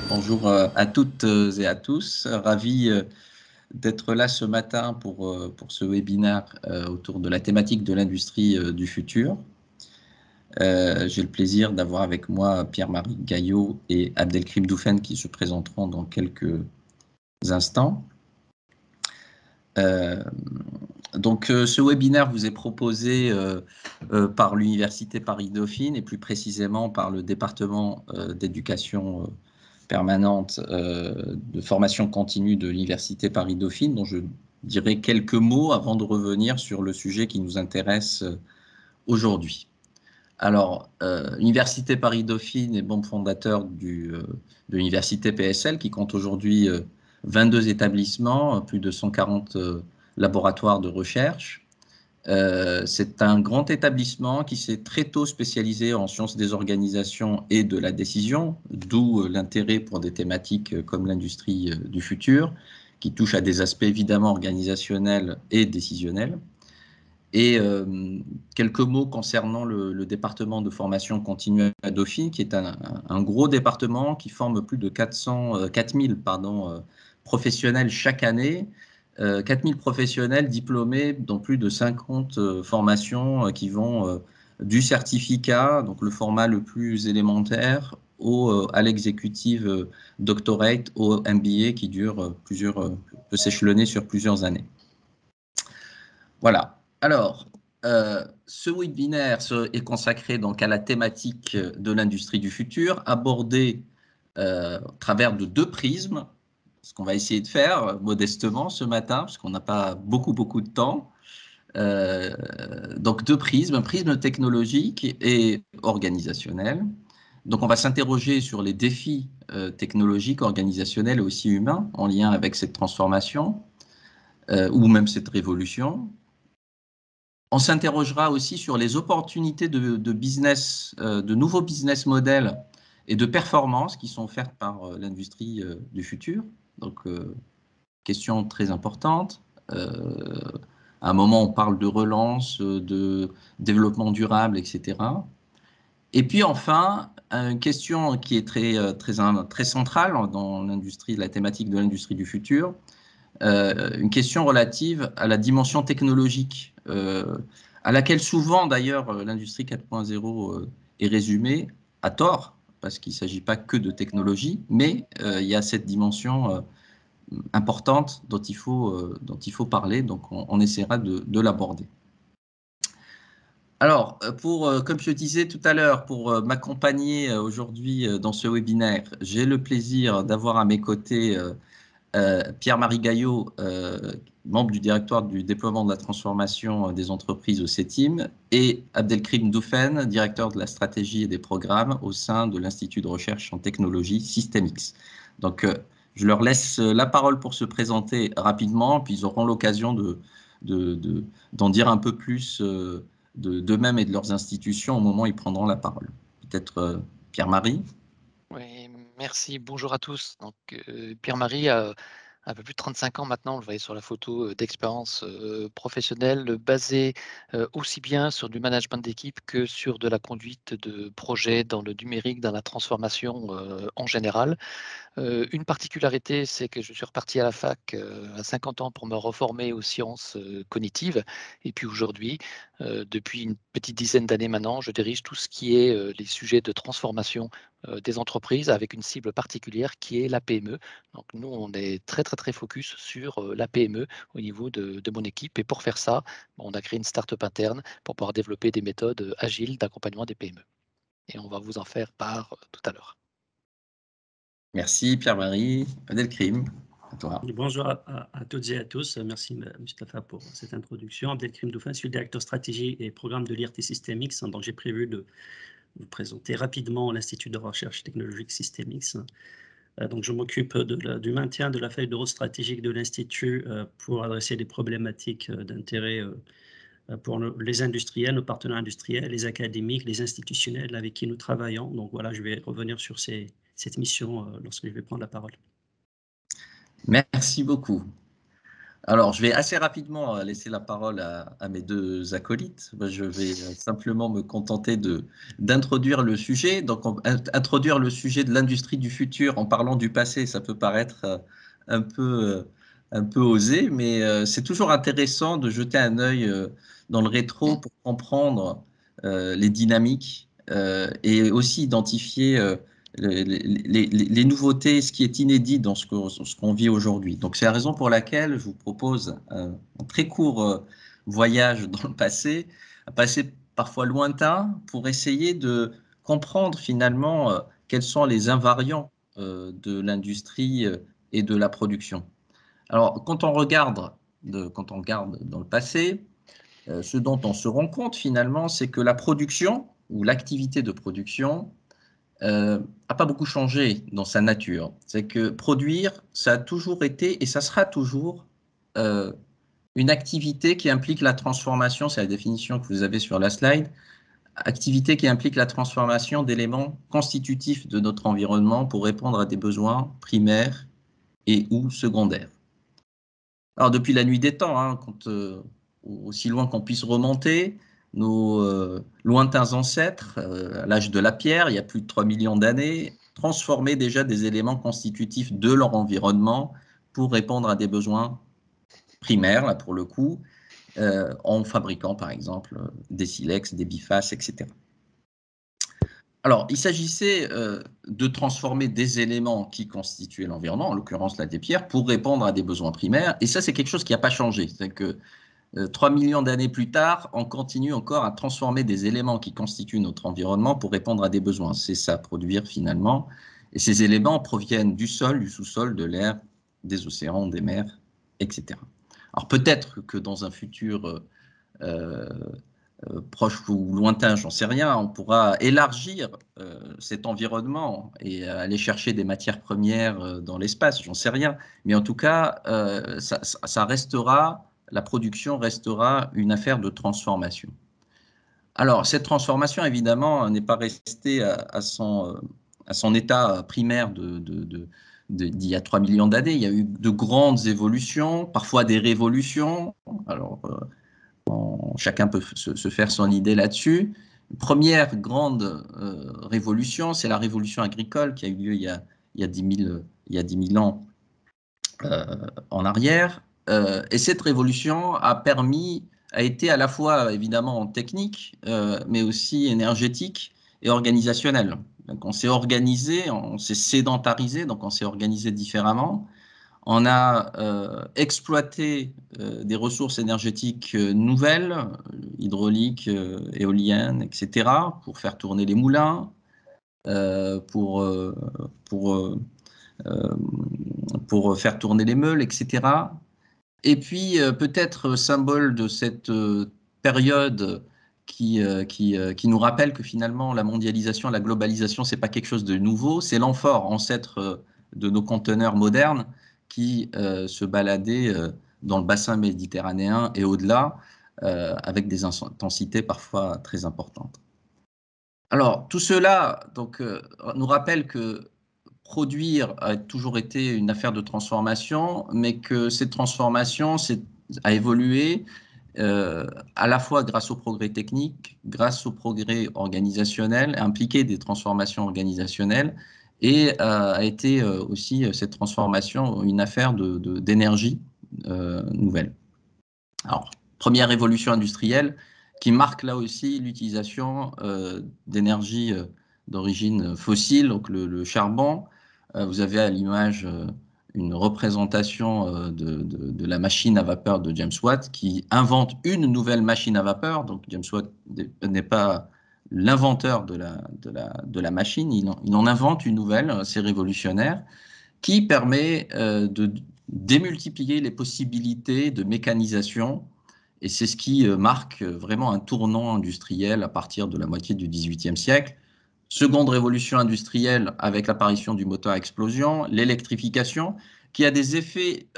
Bonjour à toutes et à tous. Ravi d'être là ce matin pour ce webinaire autour de la thématique de l'industrie du futur. J'ai le plaisir d'avoir avec moi Pierre-Marie Gaillot et Abdelkrim Doufen qui se présenteront dans quelques instants. Ce webinaire vous est proposé par l'Université Paris-Dauphine et plus précisément par le département d'éducation permanente de formation continue de l'Université Paris-Dauphine, dont je dirai quelques mots avant de revenir sur le sujet qui nous intéresse aujourd'hui. Alors, l'Université Paris-Dauphine est membre fondateur de l'Université PSL, qui compte aujourd'hui 22 établissements, plus de 140 laboratoires de recherche. C'est un grand établissement qui s'est très tôt spécialisé en sciences des organisations et de la décision, d'où l'intérêt pour des thématiques comme l'industrie du futur, qui touchent à des aspects évidemment organisationnels et décisionnels. Et quelques mots concernant le département de formation continue à Dauphine, qui est un gros département qui forme plus de 4000 professionnels chaque année, 4000 professionnels diplômés dans plus de 50 formations qui vont du certificat, donc le format le plus élémentaire, à l'exécutive doctorate, au MBA qui peut s'échelonner sur plusieurs années. Voilà. Alors, ce webinaire est consacré donc à la thématique de l'industrie du futur, abordée au travers de deux prismes, ce qu'on va essayer de faire modestement ce matin, parce qu'on n'a pas beaucoup de temps. Donc deux prismes, un prisme technologique et organisationnel. Donc on va s'interroger sur les défis technologiques, organisationnels et aussi humains en lien avec cette transformation ou même cette révolution. On s'interrogera aussi sur les opportunités de business, de nouveaux business models et de performance qui sont offertes par l'industrie du futur. Donc, question très importante. À un moment, on parle de relance, de développement durable, etc. Et puis enfin, une question qui est très centrale dans l'industrie, la thématique de l'industrie du futur, une question relative à la dimension technologique, à laquelle souvent d'ailleurs l'industrie 4.0 est résumée, à tort, parce qu'il ne s'agit pas que de technologie, mais il y a cette dimension importante dont il faut parler, donc on essaiera de l'aborder. Alors, comme je disais tout à l'heure, pour m'accompagner aujourd'hui dans ce webinaire, j'ai le plaisir d'avoir à mes côtés Pierre-Marie Gaillot, membre du directoire du déploiement de la transformation des entreprises au CETIM, et Abdelkrim Doufen, directeur de la stratégie et des programmes au sein de l'Institut de recherche en technologie Systemix. Donc, je leur laisse la parole pour se présenter rapidement, puis ils auront l'occasion d'en dire un peu plus d'eux-mêmes et de leurs institutions au moment où ils prendront la parole. Peut-être Pierre-Marie? Oui, merci. Bonjour à tous. Donc, Pierre-Marie a un peu plus de 35 ans maintenant, vous le voyez sur la photo, d'expérience professionnelle basée aussi bien sur du management d'équipe que sur de la conduite de projets dans le numérique, dans la transformation en général. Une particularité, c'est que je suis reparti à la fac à 50 ans pour me reformer aux sciences cognitives. Et puis aujourd'hui, depuis une petite dizaine d'années maintenant, je dirige tout ce qui est les sujets de transformation des entreprises avec une cible particulière qui est la PME. Donc nous, on est très focus sur la PME au niveau de mon équipe. Et pour faire ça, on a créé une start-up interne pour pouvoir développer des méthodes agiles d'accompagnement des PME. Et on va vous en faire part tout à l'heure. Merci Pierre-Marie. Abdelkrim, à toi. Bonjour à toutes et à tous. Merci Mustapha pour cette introduction. Abdelkrim Doufen, je suis le directeur stratégie et programme de l'IRT Systemix. Donc j'ai prévu de vous présenter rapidement l'Institut de recherche technologique Systemix. Donc je m'occupe du maintien de la feuille de route stratégique de l'Institut pour adresser des problématiques d'intérêt pour les industriels, nos partenaires industriels, les académiques, les institutionnels avec qui nous travaillons. Donc voilà, je vais revenir sur cette mission lorsque je vais prendre la parole. Merci beaucoup. Alors, je vais assez rapidement laisser la parole à mes deux acolytes. Moi, je vais simplement me contenter d'introduire le sujet. Donc, introduire le sujet de l'industrie du futur en parlant du passé, ça peut paraître un peu, un peu osé, mais c'est toujours intéressant de jeter un œil dans le rétro pour comprendre les dynamiques et aussi identifier les nouveautés, ce qui est inédit dans ce qu'on vit aujourd'hui. Donc c'est la raison pour laquelle je vous propose un très court voyage dans le passé, un passé parfois lointain, pour essayer de comprendre finalement quels sont les invariants de l'industrie et de la production. Alors quand on regarde dans le passé, ce dont on se rend compte finalement, c'est que la production ou l'activité de production n'a pas beaucoup changé dans sa nature. C'est que produire, ça a toujours été et ça sera toujours euh, une activité qui implique la transformation, c'est la définition que vous avez sur la slide, activité qui implique la transformation d'éléments constitutifs de notre environnement pour répondre à des besoins primaires et ou secondaires. Alors depuis la nuit des temps, hein, aussi loin qu'on puisse remonter, nos lointains ancêtres, à l'âge de la pierre, il y a plus de 3 millions d'années, transformaient déjà des éléments constitutifs de leur environnement pour répondre à des besoins primaires, là pour le coup, en fabriquant par exemple des silex, des bifaces, etc. Alors, il s'agissait de transformer des éléments qui constituaient l'environnement, en l'occurrence la des pierres, pour répondre à des besoins primaires. Et ça, c'est quelque chose qui n'a pas changé. C'est que 3 millions d'années plus tard, on continue encore à transformer des éléments qui constituent notre environnement pour répondre à des besoins. C'est ça, produire finalement. Et ces éléments proviennent du sol, du sous-sol, de l'air, des océans, des mers, etc. Alors peut-être que dans un futur euh, proche ou lointain, j'en sais rien, on pourra élargir cet environnement et aller chercher des matières premières dans l'espace, j'en sais rien. Mais en tout cas, ça restera, la production restera une affaire de transformation. Alors, cette transformation, évidemment, n'est pas restée à son état primaire d'il y a 3 millions d'années. Il y a eu de grandes évolutions, parfois des révolutions. Alors, chacun peut se faire son idée là-dessus. Première grande révolution, c'est la révolution agricole qui a eu lieu il y a 10 000 ans en arrière. Et cette révolution a été à la fois évidemment technique, mais aussi énergétique et organisationnelle. Donc on s'est organisé, on s'est sédentarisé, donc on s'est organisé différemment. On a exploité des ressources énergétiques nouvelles, hydrauliques, éoliennes, etc., pour faire tourner les moulins, pour, pour, pour faire tourner les meules, etc. Et puis, peut-être symbole de cette période qui nous rappelle que finalement, la mondialisation, la globalisation, c'est pas quelque chose de nouveau, c'est l'amphore, ancêtre de nos conteneurs modernes, qui se baladaient dans le bassin méditerranéen et au-delà, avec des intensités parfois très importantes. Alors, tout cela donc, nous rappelle que produire a toujours été une affaire de transformation, mais que cette transformation a évolué à la fois grâce au progrès technique, grâce au progrès organisationnel, impliqué des transformations organisationnelles, et a été aussi cette transformation une affaire d'énergie nouvelle. Alors, première révolution industrielle qui marque là aussi l'utilisation d'énergie d'origine fossile, donc le charbon. Vous avez à l'image une représentation de la machine à vapeur de James Watt qui invente une nouvelle machine à vapeur. Donc James Watt n'est pas l'inventeur de la machine, il en invente une nouvelle, c'est révolutionnaire, qui permet de démultiplier les possibilités de mécanisation. Et c'est ce qui marque vraiment un tournant industriel à partir de la moitié du XVIIIe siècle. Seconde révolution industrielle avec l'apparition du moteur à explosion, l'électrification, qui a des effets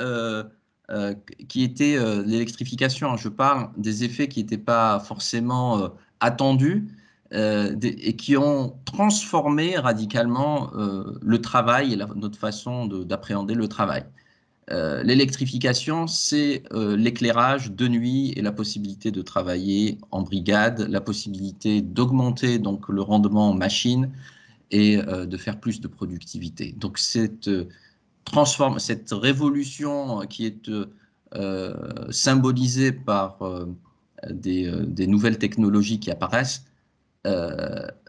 qui étaient, l'électrification, je parle, des effets qui n'étaient pas forcément attendus et qui ont transformé radicalement le travail et notre façon d'appréhender le travail. L'électrification, c'est l'éclairage de nuit et la possibilité de travailler en brigade, la possibilité d'augmenter donc le rendement en machine et de faire plus de productivité. Donc cette révolution qui est symbolisée par des nouvelles technologies qui apparaissent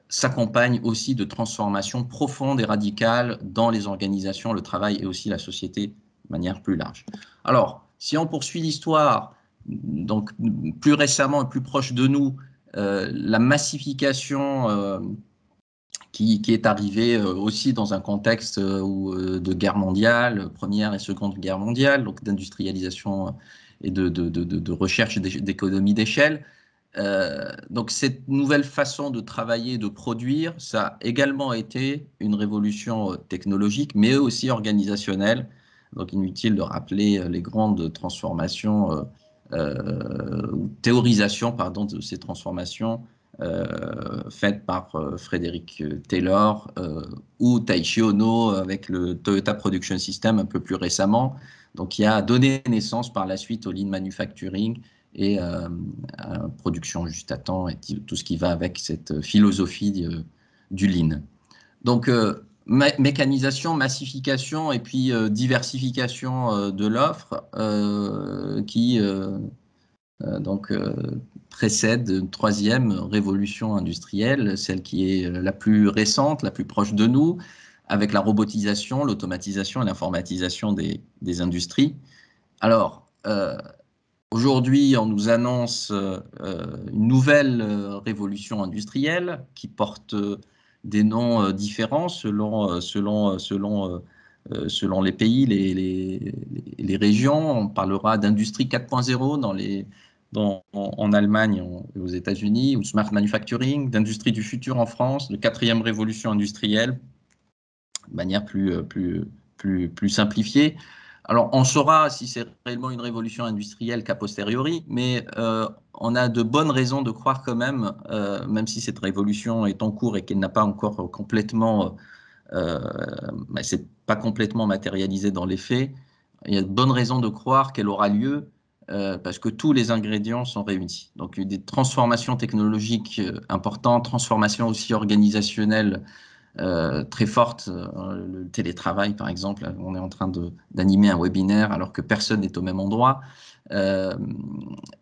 s'accompagne aussi de transformations profondes et radicales dans les organisations, le travail et aussi la société de manière plus large. Alors, si on poursuit l'histoire, donc plus récemment et plus proche de nous, la massification qui est arrivée aussi dans un contexte de guerre mondiale, première et seconde guerre mondiale, donc d'industrialisation et de recherche d'économie d'échelle. Donc cette nouvelle façon de travailler, de produire, ça a également été une révolution technologique, mais aussi organisationnelle. Donc inutile de rappeler les grandes transformations, théorisation, pardon, de ces transformations faites par Frédéric Taylor ou Taiichi Ohno avec le Toyota Production System un peu plus récemment. Donc qui a donné naissance par la suite au lean manufacturing et production juste à temps et tout ce qui va avec cette philosophie du lean. Donc, mécanisation, massification et puis diversification de l'offre qui donc, précède une troisième révolution industrielle, celle qui est la plus récente, la plus proche de nous, avec la robotisation, l'automatisation et l'informatisation des industries. Alors, aujourd'hui, on nous annonce une nouvelle révolution industrielle qui porte des noms différents selon les pays, les régions. On parlera d'industrie 4.0 en Allemagne et aux États-Unis, ou smart manufacturing, d'industrie du futur en France, de quatrième révolution industrielle, de manière plus simplifiée. Alors, on saura si c'est réellement une révolution industrielle qu'a posteriori, mais on a de bonnes raisons de croire quand même, même si cette révolution est en cours et qu'elle n'a pas encore complètement, c'est pas complètement matérialisé dans les faits, il y a de bonnes raisons de croire qu'elle aura lieu parce que tous les ingrédients sont réunis. Donc, il y a des transformations technologiques importantes, transformations aussi organisationnelles très forte. Le télétravail, par exemple, on est en train d'animer un webinaire alors que personne n'est au même endroit.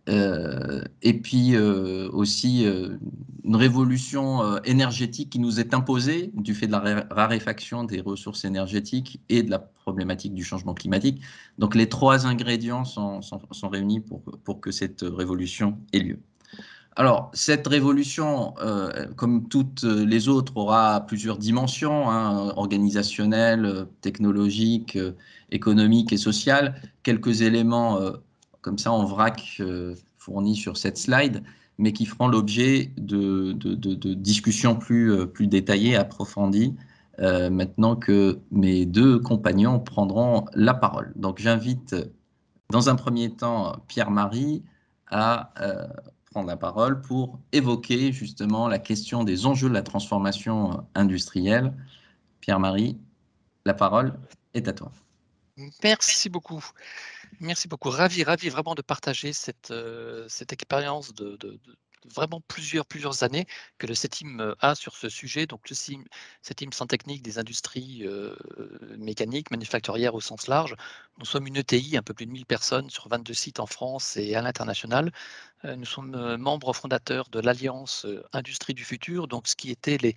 Et puis aussi une révolution énergétique qui nous est imposée du fait de la raréfaction des ressources énergétiques et de la problématique du changement climatique. Donc les trois ingrédients sont réunis pour que cette révolution ait lieu. Alors, cette révolution, comme toutes les autres, aura plusieurs dimensions, hein, organisationnelles, technologiques, économiques et sociales. Quelques éléments comme ça en vrac fournis sur cette slide, mais qui feront l'objet de discussions plus détaillées, approfondies, maintenant que mes deux compagnons prendront la parole. Donc, j'invite dans un premier temps Pierre-Marie à prendre la parole pour évoquer justement la question des enjeux de la transformation industrielle. Pierre-Marie, la parole est à toi. Merci beaucoup. Merci beaucoup. Ravi vraiment de partager cette expérience de vraiment plusieurs années que le CETIM a sur ce sujet. Donc le CETIM Centre technique des industries mécaniques, manufacturières au sens large. Nous sommes une ETI, un peu plus de 1000 personnes sur 22 sites en France et à l'international. Nous sommes membres fondateurs de l'Alliance Industrie du Futur, donc ce qui était les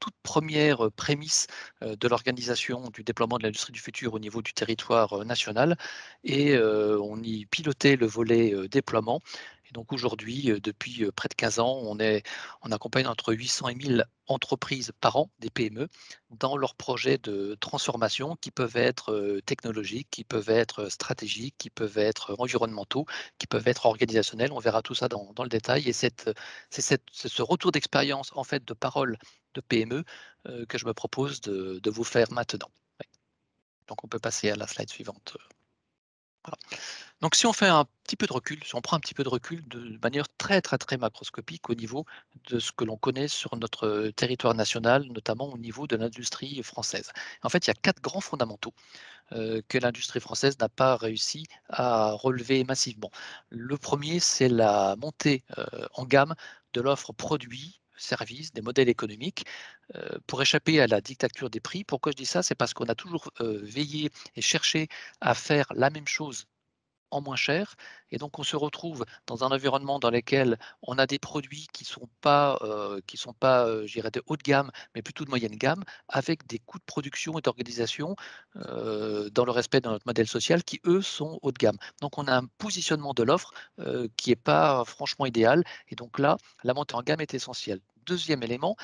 toutes premières prémices de l'organisation du déploiement de l'industrie du futur au niveau du territoire national. Et on y pilotait le volet déploiement. Et donc aujourd'hui, depuis près de 15 ans, on accompagne entre 800 et 1000 entreprises par an, des PME, dans leurs projets de transformation qui peuvent être technologiques, qui peuvent être stratégiques, qui peuvent être environnementaux, qui peuvent être organisationnels. On verra tout ça dans le détail. Et c'est ce retour d'expérience en fait de parole de PME que je me propose de vous faire maintenant. Ouais. Donc on peut passer à la slide suivante. Voilà. Donc si on fait un petit peu de recul, si on prend un petit peu de recul de manière très, très, très macroscopique au niveau de ce que l'on connaît sur notre territoire national, notamment au niveau de l'industrie française. En fait, il y a 4 grands fondamentaux que l'industrie française n'a pas réussi à relever massivement. Le premier, c'est la montée en gamme de l'offre produits, services, des modèles économiques pour échapper à la dictature des prix. Pourquoi je dis ça? C'est parce qu'on a toujours veillé et cherché à faire la même chose en moins cher et donc on se retrouve dans un environnement dans lequel on a des produits qui sont pas, je dirais de haut de gamme, mais plutôt de moyenne gamme, avec des coûts de production et d'organisation, dans le respect de notre modèle social qui, eux, sont haut de gamme. Donc on a un positionnement de l'offre, qui est pas franchement idéal et donc là, la montée en gamme est essentielle. Deuxième élément,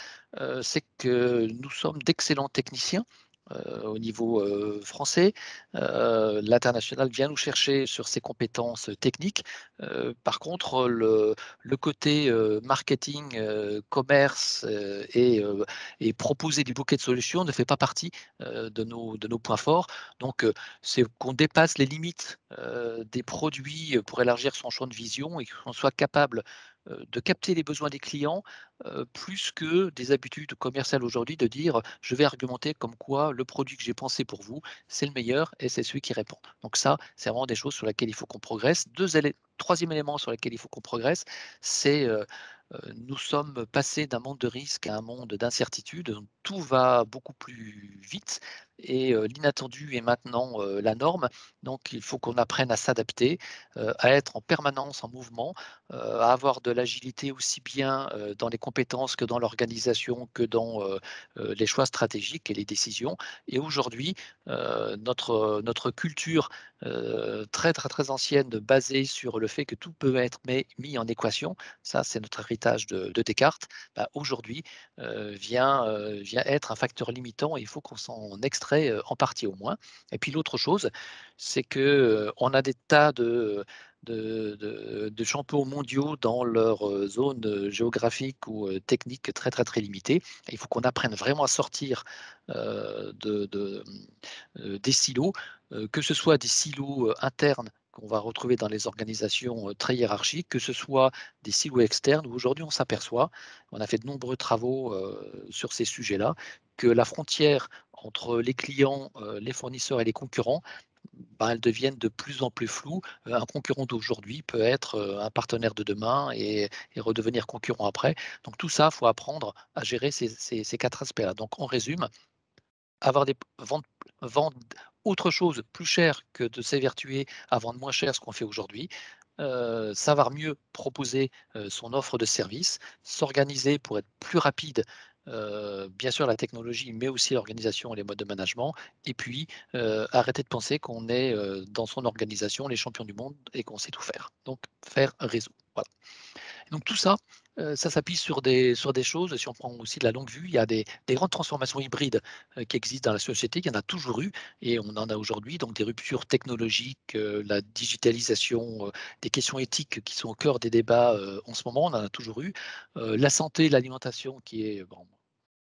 c'est que nous sommes d'excellents techniciens, au niveau, français. L'international vient nous chercher sur ses compétences techniques. Par contre, le côté marketing, commerce et proposer des bouquets de solutions ne fait pas partie de nos points forts. Donc, c'est qu'on dépasse les limites des produits pour élargir son champ de vision et qu'on soit capable de capter les besoins des clients plus que des habitudes commerciales aujourd'hui de dire je vais argumenter comme quoi le produit que j'ai pensé pour vous, c'est le meilleur et c'est celui qui répond. Donc ça, c'est vraiment des choses sur lesquelles il faut qu'on progresse. Troisième élément sur lequel il faut qu'on progresse, c'est nous sommes passés d'un monde de risque à un monde d'incertitude. Tout va beaucoup plus vite et l'inattendu est maintenant la norme. Donc il faut qu'on apprenne à s'adapter, à être en permanence en mouvement, à avoir de l'agilité aussi bien dans les compétences que dans l'organisation, que dans les choix stratégiques et les décisions. Et aujourd'hui, notre culture très, très, très ancienne, basée sur le fait que tout peut être mis en équation, ça c'est notre héritage de Descartes, bah, aujourd'hui vient être un facteur limitant et il faut qu'on s'en extrait en partie au moins. Et puis l'autre chose, c'est que on a des tas de champions mondiaux dans leur zone géographique ou technique très très très limitée. Et il faut qu'on apprenne vraiment à sortir des silos, que ce soit des silos internes qu'on va retrouver dans les organisations très hiérarchiques, que ce soit des silos externes, où aujourd'hui on s'aperçoit, on a fait de nombreux travaux sur ces sujets-là, que la frontière entre les clients, les fournisseurs et les concurrents, bah, elles deviennent de plus en plus floues. Un concurrent d'aujourd'hui peut être un partenaire de demain et redevenir concurrent après. Donc tout ça, il faut apprendre à gérer ces 4 aspects-là. Donc on résume, avoir des vendre autre chose plus cher que de s'évertuer à vendre moins cher ce qu'on fait aujourd'hui. Savoir mieux proposer son offre de service, s'organiser pour être plus rapide, bien sûr la technologie, mais aussi l'organisation et les modes de management. Et puis arrêter de penser qu'on est dans son organisation les champions du monde et qu'on sait tout faire. Donc faire réseau. Voilà. Donc tout ça, ça s'appuie sur des choses, si on prend aussi de la longue vue, il y a des grandes transformations hybrides qui existent dans la société, il y en a toujours eu et on en a aujourd'hui, donc des ruptures technologiques, la digitalisation, des questions éthiques qui sont au cœur des débats en ce moment, on en a toujours eu. La santé, l'alimentation qui est, bon,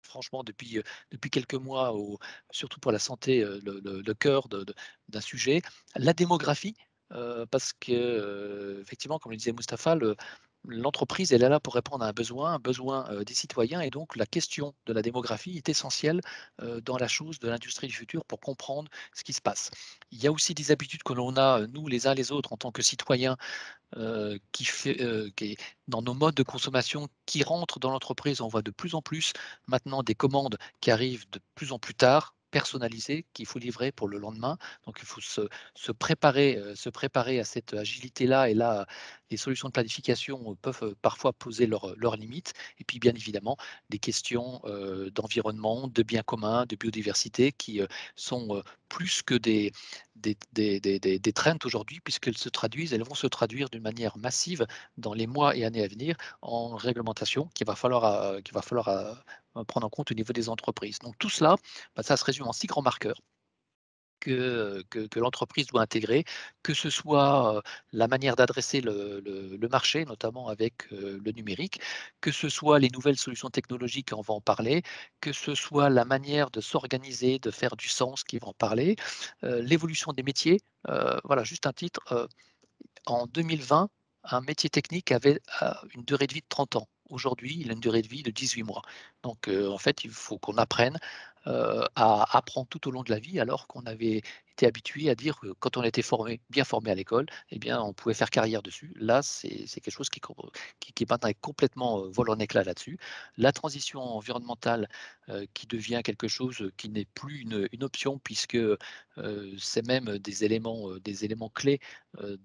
franchement depuis quelques mois, surtout pour la santé, le cœur d'un sujet. La démographie, parce que effectivement, comme le disait Mustapha, l'entreprise, elle est là pour répondre à un besoin des citoyens. Et donc, la question de la démographie est essentielle dans la chose de l'industrie du futur pour comprendre ce qui se passe. Il y a aussi des habitudes que l'on a, nous, les uns les autres, en tant que citoyens, qui est dans nos modes de consommation qui rentrent dans l'entreprise. On voit de plus en plus maintenant des commandes qui arrivent de plus en plus tard, personnalisées, qu'il faut livrer pour le lendemain. Donc il faut se préparer à cette agilité-là. Et là, les solutions de planification peuvent parfois poser leurs limites. Et puis bien évidemment, des questions d'environnement, de biens communs, de biodiversité qui sont plus que des trends aujourd'hui, elles vont se traduire d'une manière massive dans les mois et années à venir en réglementation qu'il va falloir prendre en compte au niveau des entreprises. Donc tout cela, bah, ça se résume en 6 grands marqueurs que l'entreprise doit intégrer, que ce soit la manière d'adresser le marché, notamment avec le numérique, que ce soit les nouvelles solutions technologiques, on va en parler, que ce soit la manière de s'organiser, de faire du sens, qui va en parler, l'évolution des métiers. Voilà, juste un titre. En 2020, un métier technique avait une durée de vie de 30 ans. Aujourd'hui, il a une durée de vie de 18 mois. Donc, en fait, il faut qu'on apprenne à apprendre tout au long de la vie, alors qu'on avait été habitué à dire que quand on était formé, bien formé à l'école, eh bien, on pouvait faire carrière dessus. Là, c'est quelque chose qui maintenant est complètement vole en éclats là-dessus. La transition environnementale qui devient quelque chose qui n'est plus une option, puisque c'est même des éléments clés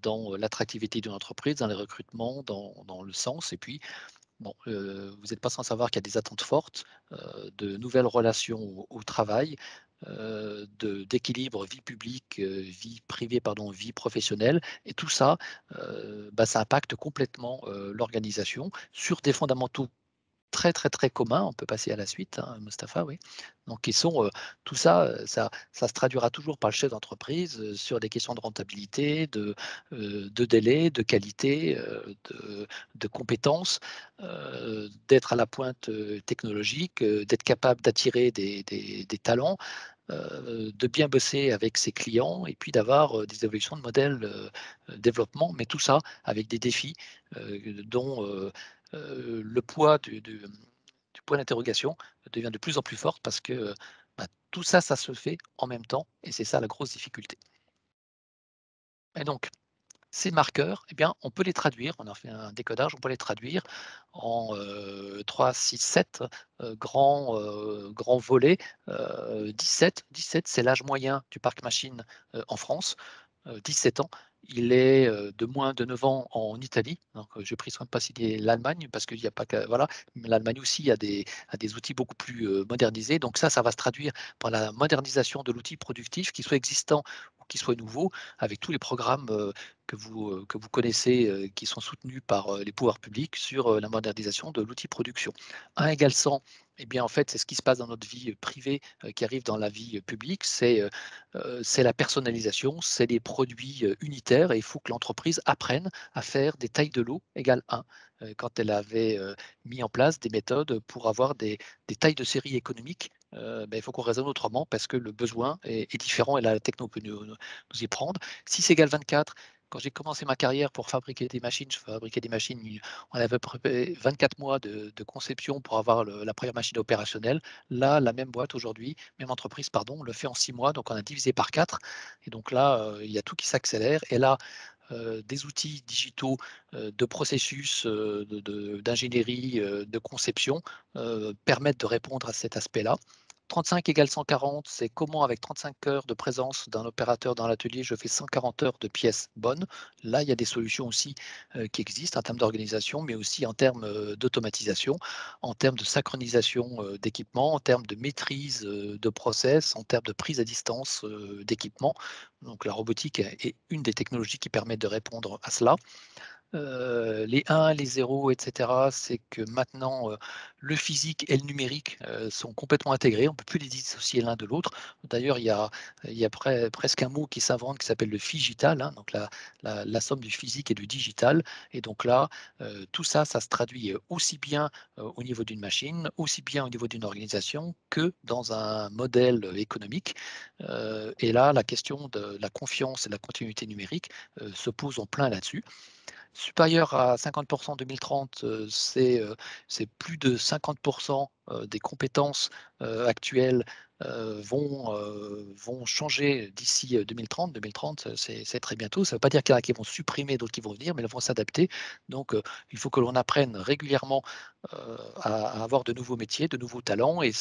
dans l'attractivité d'une entreprise, dans les recrutements, dans le sens. Et puis, bon, vous n'êtes pas sans savoir qu'il y a des attentes fortes de nouvelles relations au travail, d'équilibre vie publique, vie privée, pardon, vie professionnelle. Et tout ça, ça impacte complètement l'organisation sur des fondamentaux très, très, très commun. On peut passer à la suite, hein, Mustapha, oui. Donc, ils sont, tout ça, ça se traduira toujours par le chef d'entreprise sur des questions de rentabilité, de délai, de qualité, de compétences, d'être à la pointe technologique, d'être capable d'attirer des talents, de bien bosser avec ses clients et puis d'avoir des évolutions de modèles développement, mais tout ça avec des défis dont le poids du point d'interrogation devient de plus en plus fort parce que tout ça, ça se fait en même temps et c'est ça la grosse difficulté. Et donc, ces marqueurs, eh bien, on peut les traduire, on a fait un décodage, on peut les traduire en 3, 6, 7 grands volets. 17, c'est l'âge moyen du parc machine en France. 17 ans. Il est de moins de 9 ans en Italie. Donc, j'ai pris soin de ne pas citer l'Allemagne parce qu'il n'y a pas que. Voilà. Mais l'Allemagne aussi a des outils beaucoup plus modernisés. Donc, ça va se traduire par la modernisation de l'outil productif, qu'il soit existant ou qu'il soit nouveau, avec tous les programmes que vous connaissez, qui sont soutenus par les pouvoirs publics sur la modernisation de l'outil production. 1 égale 100, eh bien, en fait, c'est ce qui se passe dans notre vie privée qui arrive dans la vie publique. C'est la personnalisation, c'est les produits unitaires et il faut que l'entreprise apprenne à faire des tailles de lot égale 1 quand elle avait mis en place des méthodes pour avoir des tailles de série économiques. Il faut qu'on raisonne autrement parce que le besoin est différent et la techno peut nous y prendre. 6 égale 24, quand j'ai commencé ma carrière pour fabriquer des machines, je fabriquais des machines, on avait 24 mois de conception pour avoir la première machine opérationnelle. Là, la même boîte aujourd'hui, même entreprise, pardon, le fait en 6 mois, donc on a divisé par 4. Et donc là, il y a tout qui s'accélère. Et là, des outils digitaux de processus d'ingénierie, de conception permettent de répondre à cet aspect-là. 35 égale 140, c'est comment avec 35 heures de présence d'un opérateur dans l'atelier, je fais 140 heures de pièces bonnes. Là, il y a des solutions aussi qui existent en termes d'organisation, mais aussi en termes d'automatisation, en termes de synchronisation d'équipements, en termes de maîtrise de process, en termes de prise à distance d'équipements. Donc la robotique est une des technologies qui permettent de répondre à cela. Les 1, les 0, etc., c'est que maintenant, le physique et le numérique sont complètement intégrés. On ne peut plus les dissocier l'un de l'autre. D'ailleurs, il y a presque un mot qui s'invente qui s'appelle le figital, hein, donc la somme du physique et du digital. Et donc là, tout ça, ça se traduit aussi bien au niveau d'une machine, aussi bien au niveau d'une organisation que dans un modèle économique. Et là, la question de la confiance et de la continuité numérique se pose en plein là-dessus. Supérieur à 50% en 2030, c'est plus de 50% des compétences actuelles vont changer d'ici 2030. 2030, c'est très bientôt. Ça ne veut pas dire qu'il y en a qui vont supprimer, d'autres qui vont venir, mais elles vont s'adapter. Donc, il faut que l'on apprenne régulièrement à avoir de nouveaux métiers, de nouveaux talents. Et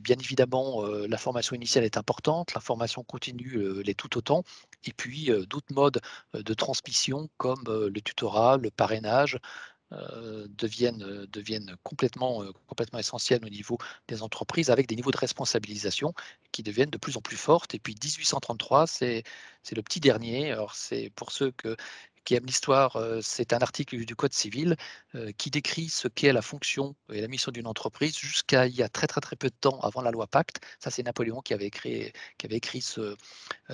bien évidemment, la formation initiale est importante, la formation continue l'est tout autant. Et puis, d'autres modes de transmission comme le tutorat, le parrainage deviennent complètement essentiels au niveau des entreprises avec des niveaux de responsabilisation qui deviennent de plus en plus fortes. Et puis 1833, c'est le petit dernier. Alors c'est pour ceux qui aiment l'histoire, c'est un article du Code civil qui décrit ce qu'est la fonction et la mission d'une entreprise jusqu'à il y a très très très peu de temps avant la loi Pacte. Ça, c'est Napoléon qui avait écrit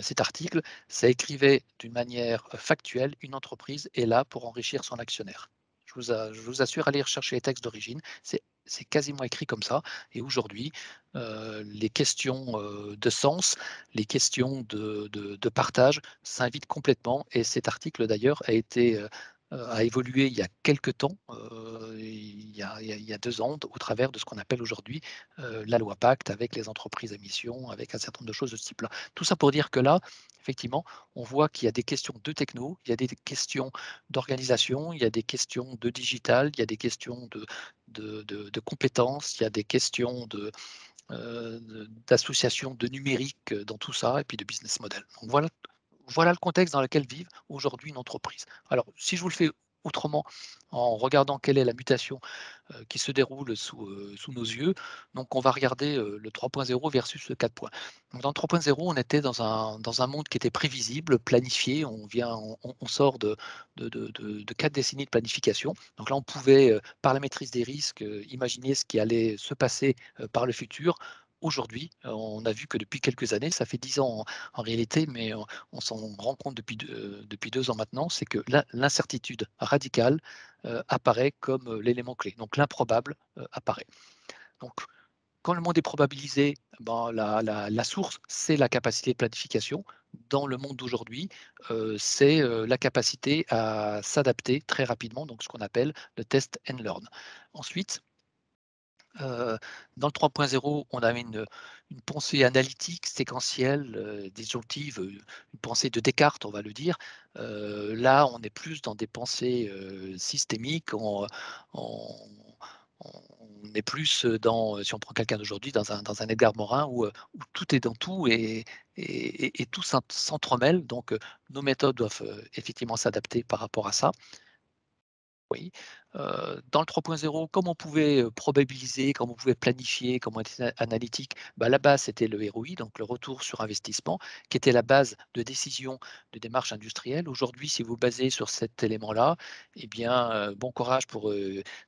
cet article. Ça écrivait d'une manière factuelle, une entreprise est là pour enrichir son actionnaire. je vous assure, allez rechercher les textes d'origine, c'est quasiment écrit comme ça. Et aujourd'hui, les questions de sens, les questions de partage s'invitent complètement. Et cet article, d'ailleurs, a évolué il y a quelques temps, il y a 2 ans, au travers de ce qu'on appelle aujourd'hui la loi Pacte, avec les entreprises à mission, avec un certain nombre de choses de ce type-là. Tout ça pour dire que là, effectivement, on voit qu'il y a des questions de techno, il y a des questions d'organisation, il y a des questions de digital, il y a des questions de compétences, il y a des questions d'association de numérique dans tout ça, et puis de business model. Donc voilà le contexte dans lequel vit aujourd'hui une entreprise. Alors, si je vous le fais autrement, en regardant quelle est la mutation qui se déroule sous nos yeux, donc on va regarder le 3.0 versus le 4. Donc dans le 3.0, on était dans un monde qui était prévisible, planifié. On sort de 4 décennies de planification. Donc là, on pouvait, par la maîtrise des risques, imaginer ce qui allait se passer par le futur. Aujourd'hui, on a vu que depuis quelques années, ça fait 10 ans en réalité, mais on s'en rend compte depuis 2 ans maintenant, c'est que l'incertitude radicale apparaît comme l'élément clé. Donc l'improbable apparaît. Donc quand le monde est probabilisé, ben, la source, c'est la capacité de planification. Dans le monde d'aujourd'hui, c'est la capacité à s'adapter très rapidement, donc ce qu'on appelle le test and learn. Ensuite, dans le 3.0, on avait une pensée analytique, séquentielle, disjonctive, une pensée de Descartes, on va le dire. Là, on est plus dans des pensées systémiques. On est plus dans, si on prend quelqu'un d'aujourd'hui, dans un Edgar Morin où tout est dans tout et tout s'entremêle. Donc, nos méthodes doivent effectivement s'adapter par rapport à ça. Oui. Dans le 3.0, comme on pouvait probabiliser, comme on pouvait planifier, comme on était analytique, bah, la base c'était le ROI, donc le retour sur investissement, qui était la base de décision de démarche industrielle. Aujourd'hui, si vous basez sur cet élément-là, eh bien, bon courage pour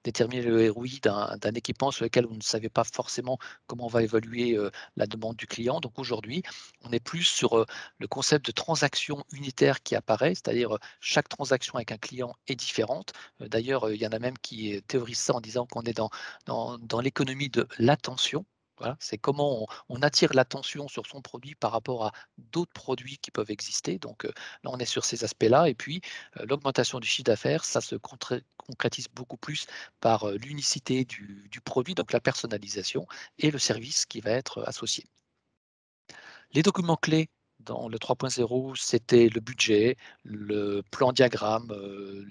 déterminer le ROI d'un équipement sur lequel vous ne savez pas forcément comment va évoluer la demande du client. Donc aujourd'hui, on est plus sur le concept de transaction unitaire qui apparaît, c'est-à-dire chaque transaction avec un client est différente. D'ailleurs, il y en a même qui théorisent ça en disant qu'on est dans l'économie de l'attention. Voilà, c'est comment on attire l'attention sur son produit par rapport à d'autres produits qui peuvent exister. Donc là, on est sur ces aspects-là. Et puis, l'augmentation du chiffre d'affaires, ça se concrétise beaucoup plus par l'unicité du produit, donc la personnalisation et le service qui va être associé. Les documents clés dans le 3.0, c'était le budget, le plan diagramme,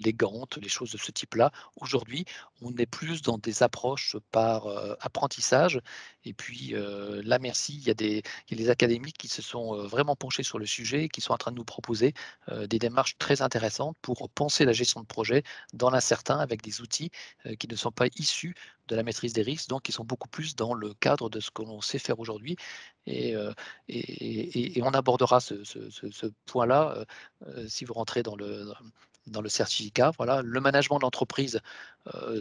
les Gantt, les choses de ce type-là. Aujourd'hui, on est plus dans des approches par apprentissage. Et puis là, merci, il y a des académiques qui se sont vraiment penchés sur le sujet et qui sont en train de nous proposer des démarches très intéressantes pour penser la gestion de projet dans l'incertain avec des outils qui ne sont pas issus de la maîtrise des risques, donc qui sont beaucoup plus dans le cadre de ce que l'on sait faire aujourd'hui. Et, et on abordera ce point-là si vous rentrez dans le certificat. Voilà. Le management d'entreprise,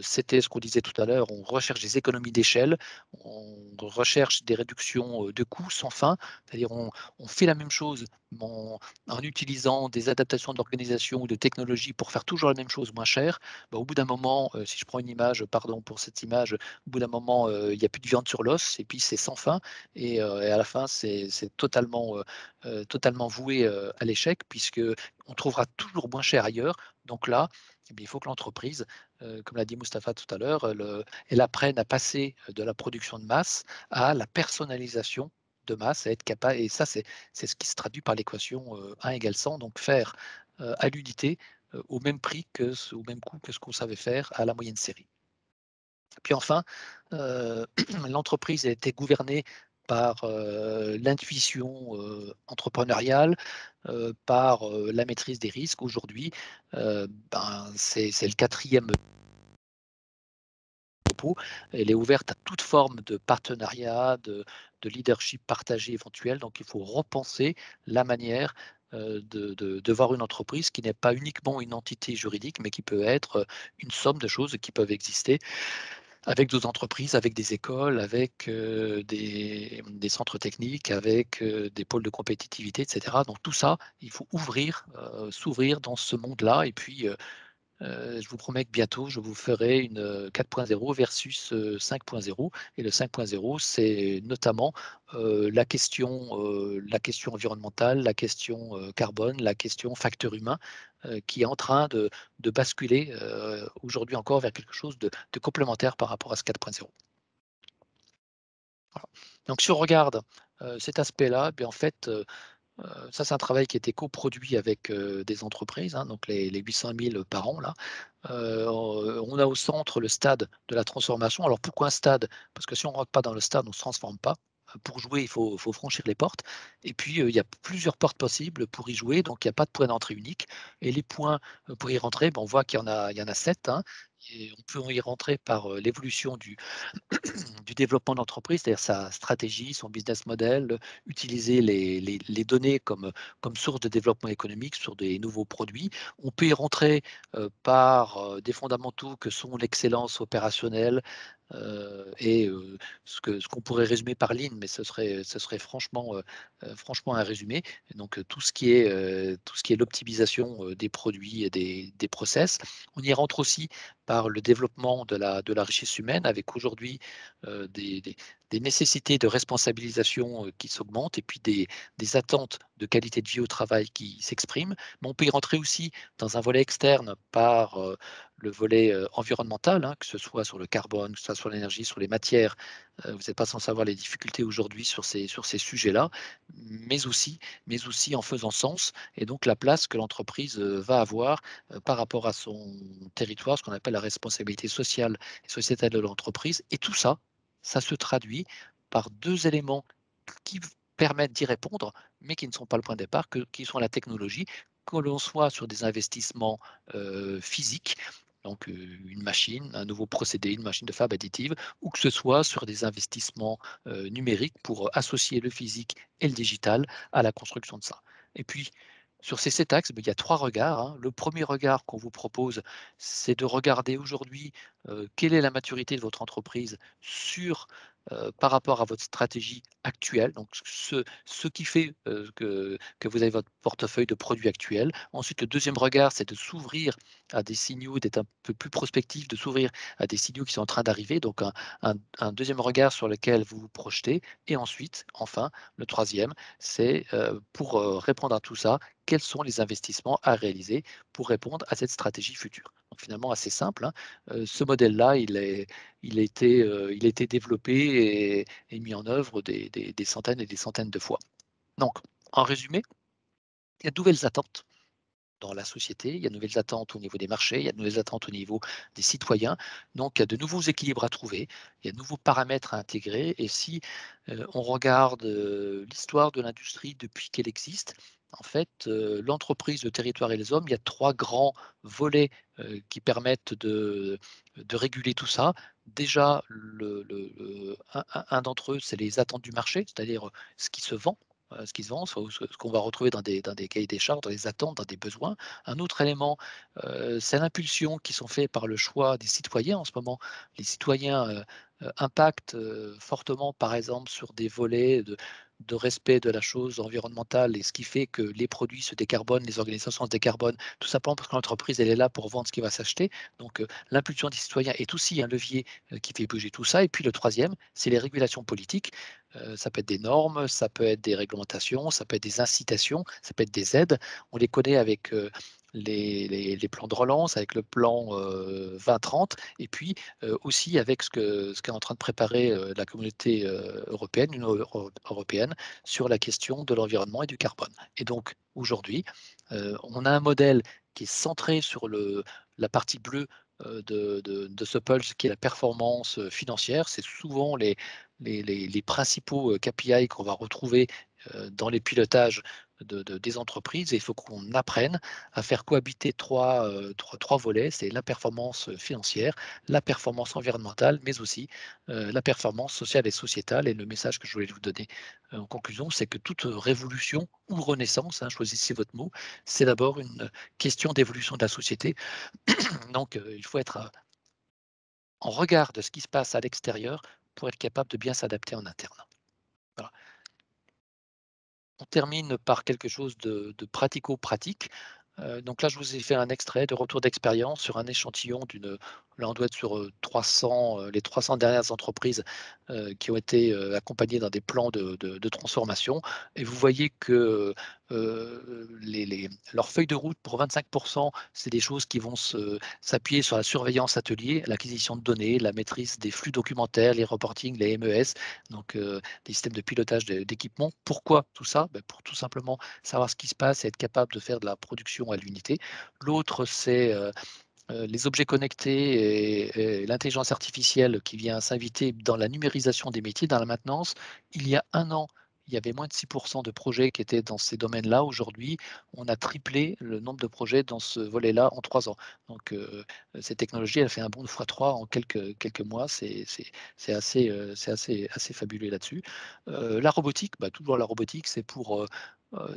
c'était ce qu'on disait tout à l'heure, on recherche des économies d'échelle, on recherche des réductions de coûts sans fin, c'est-à-dire on fait la même chose en utilisant des adaptations d'organisation ou de technologie pour faire toujours la même chose moins cher. Bah, au bout d'un moment, si je prends une image, pardon pour cette image, au bout d'un moment, il n'y a plus de viande sur l'os et puis c'est sans fin. Et à la fin, c'est totalement voué à l'échec puisque on trouvera toujours moins cher ailleurs. Donc là, eh bien, il faut que l'entreprise, comme l'a dit Mustapha tout à l'heure, elle apprenne à passer de la production de masse à la personnalisation de masse, à être capable, et ça, c'est ce qui se traduit par l'équation 1 égale 100, donc faire à l'unité au même prix au même coût que ce qu'on savait faire à la moyenne série. Puis enfin, l'entreprise a été gouvernée par l'intuition entrepreneuriale, par la maîtrise des risques. Aujourd'hui, c'est le 4e propos. Elle est ouverte à toute forme de partenariat, de leadership partagé éventuel. Donc, il faut repenser la manière de voir une entreprise qui n'est pas uniquement une entité juridique, mais qui peut être une somme de choses qui peuvent exister avec d'autres entreprises, avec des écoles, avec des centres techniques, avec des pôles de compétitivité, etc. Donc tout ça, il faut s'ouvrir dans ce monde-là et puis je vous promets que bientôt, je vous ferai une 4.0 versus 5.0. Et le 5.0, c'est notamment la question environnementale, la question carbone, la question facteur humain, qui est en train de basculer aujourd'hui encore vers quelque chose de complémentaire par rapport à ce 4.0. Voilà. Donc, si on regarde cet aspect-là, en fait, ça, c'est un travail qui a été coproduit avec des entreprises, hein, donc les 800 000 par an, là. On a au centre le stade de la transformation. Alors, pourquoi un stade? Parce que si on ne rentre pas dans le stade, on ne se transforme pas. Pour jouer, il faut franchir les portes. Et puis, il y a plusieurs portes possibles pour y jouer, donc il n'y a pas de point d'entrée unique. Et les points pour y rentrer, on voit qu'il y en a 7. Hein, et on peut y rentrer par l'évolution du développement d'entreprise, c'est-à-dire sa stratégie, son business model, utiliser les données comme source de développement économique sur des nouveaux produits. On peut y rentrer par des fondamentaux que sont l'excellence opérationnelle et ce qu'on pourrait résumer par Lean, mais ce serait franchement un résumé. Et donc tout ce qui est l'optimisation des produits et des process. On y rentre aussi par le développement de la richesse humaine, avec aujourd'hui des nécessités de responsabilisation qui s'augmentent et puis des attentes de qualité de vie au travail qui s'expriment. Mais on peut y rentrer aussi dans un volet externe par le volet environnemental, hein, que ce soit sur le carbone, que ce soit sur l'énergie, sur les matières. Vous n'êtes pas sans savoir les difficultés aujourd'hui sur ces sujets-là, mais aussi en faisant sens, et donc la place que l'entreprise va avoir par rapport à son territoire, ce qu'on appelle la responsabilité sociale et sociétale de l'entreprise. Et tout ça, ça se traduit par deux éléments qui permettent d'y répondre, mais qui ne sont pas le point de départ, qui sont la technologie, que l'on soit sur des investissements physiques, donc une machine, un nouveau procédé, une machine de fab additive, ou que ce soit sur des investissements numériques pour associer le physique et le digital à la construction de ça. Et puis, sur ces 7 axes, il y a 3 regards. Hein. Le premier regard qu'on vous propose, c'est de regarder aujourd'hui quelle est la maturité de votre entreprise par rapport à votre stratégie actuelle, donc ce qui fait que vous avez votre portefeuille de produits actuels. Ensuite, le deuxième regard, c'est de s'ouvrir à des signaux, d'être un peu plus prospectif, de s'ouvrir à des signaux qui sont en train d'arriver, donc un deuxième regard sur lequel vous vous projetez. Et ensuite, enfin, le troisième, c'est pour répondre à tout ça, quels sont les investissements à réaliser pour répondre à cette stratégie future. Donc finalement assez simple, hein. Ce modèle-là, il a été développé et mis en œuvre des centaines et des centaines de fois. Donc, en résumé, il y a de nouvelles attentes dans la société, il y a de nouvelles attentes au niveau des marchés, il y a de nouvelles attentes au niveau des citoyens. Donc, il y a de nouveaux équilibres à trouver, il y a de nouveaux paramètres à intégrer. Et si on regarde l'histoire de l'industrie depuis qu'elle existe, en fait, l'entreprise, le territoire et les hommes, il y a 3 grands volets qui permettent de réguler tout ça. Déjà, un d'entre eux, c'est les attentes du marché, c'est-à-dire ce qui se vend, ce qu'on va retrouver dans des cahiers des charges, dans des attentes, dans des besoins. Un autre élément, c'est l'impulsion qui sont faits par le choix des citoyens en ce moment. Les citoyens impactent fortement, par exemple, sur des volets de respect de la chose environnementale, et ce qui fait que les produits se décarbonent, les organisations se décarbonent, tout simplement parce que l'entreprise, elle est là pour vendre ce qui va s'acheter. Donc, l'impulsion des citoyens est aussi un levier qui fait bouger tout ça. Et puis le troisième, c'est les régulations politiques. Ça peut être des normes, ça peut être des réglementations, ça peut être des incitations, ça peut être des aides. On les connaît avec les plans de relance, avec le plan 2030, et puis aussi avec ce qu'est en train de préparer la communauté européenne, l'Union européenne, sur la question de l'environnement et du carbone. Et donc aujourd'hui, on a un modèle qui est centré sur la partie bleue de ce pulse, qui est la performance financière. C'est souvent les principaux KPI qu'on va retrouver dans les pilotages des entreprises. Et il faut qu'on apprenne à faire cohabiter trois volets. C'est la performance financière, la performance environnementale, mais aussi la performance sociale et sociétale. Et le message que je voulais vous donner en conclusion, c'est que toute révolution ou renaissance, hein, choisissez votre mot, c'est d'abord une question d'évolution de la société. Donc, il faut être en regard de ce qui se passe à l'extérieur pour être capable de bien s'adapter en interne. Voilà. On termine par quelque chose de pratico-pratique. Donc là, je vous ai fait un extrait de retour d'expérience sur un échantillon là, on doit être sur 300, les 300 dernières entreprises qui ont été accompagnées dans des plans de transformation. Et vous voyez que leur feuille de route pour 25%, c'est des choses qui vont s'appuyer sur la surveillance atelier, l'acquisition de données, la maîtrise des flux documentaires, les reporting, les MES, donc des systèmes de pilotage d'équipement. Pourquoi tout ça? Pour tout simplement savoir ce qui se passe et être capable de faire de la production à l'unité. L'autre, c'est les objets connectés et l'intelligence artificielle qui vient s'inviter dans la numérisation des métiers, dans la maintenance. Il y a un an, il y avait moins de 6% de projets qui étaient dans ces domaines-là. Aujourd'hui, on a triplé le nombre de projets dans ce volet-là en 3 ans. Donc, cette technologie, elle fait un bond de x3 en quelques mois. C'est assez fabuleux là-dessus. La robotique, toujours la robotique, c'est pour...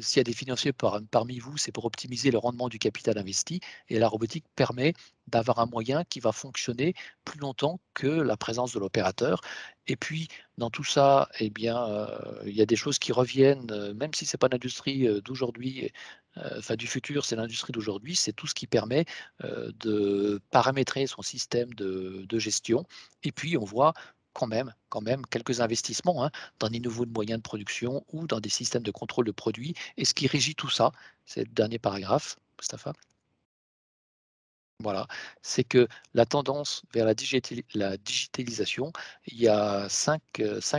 s'il y a des financiers parmi vous, c'est pour optimiser le rendement du capital investi. Et la robotique permet d'avoir un moyen qui va fonctionner plus longtemps que la présence de l'opérateur. Et puis, dans tout ça, eh bien, il y a des choses qui reviennent, même si ce n'est pas l'industrie d'aujourd'hui, enfin du futur, c'est l'industrie d'aujourd'hui, c'est tout ce qui permet de paramétrer son système de gestion. Et puis, on voit quand même quelques investissements dans des nouveaux moyens de production ou dans des systèmes de contrôle de produits. Et ce qui régit tout ça, c'est le dernier paragraphe, Mustapha. Voilà, c'est que la tendance vers la digitalisation, il y a 5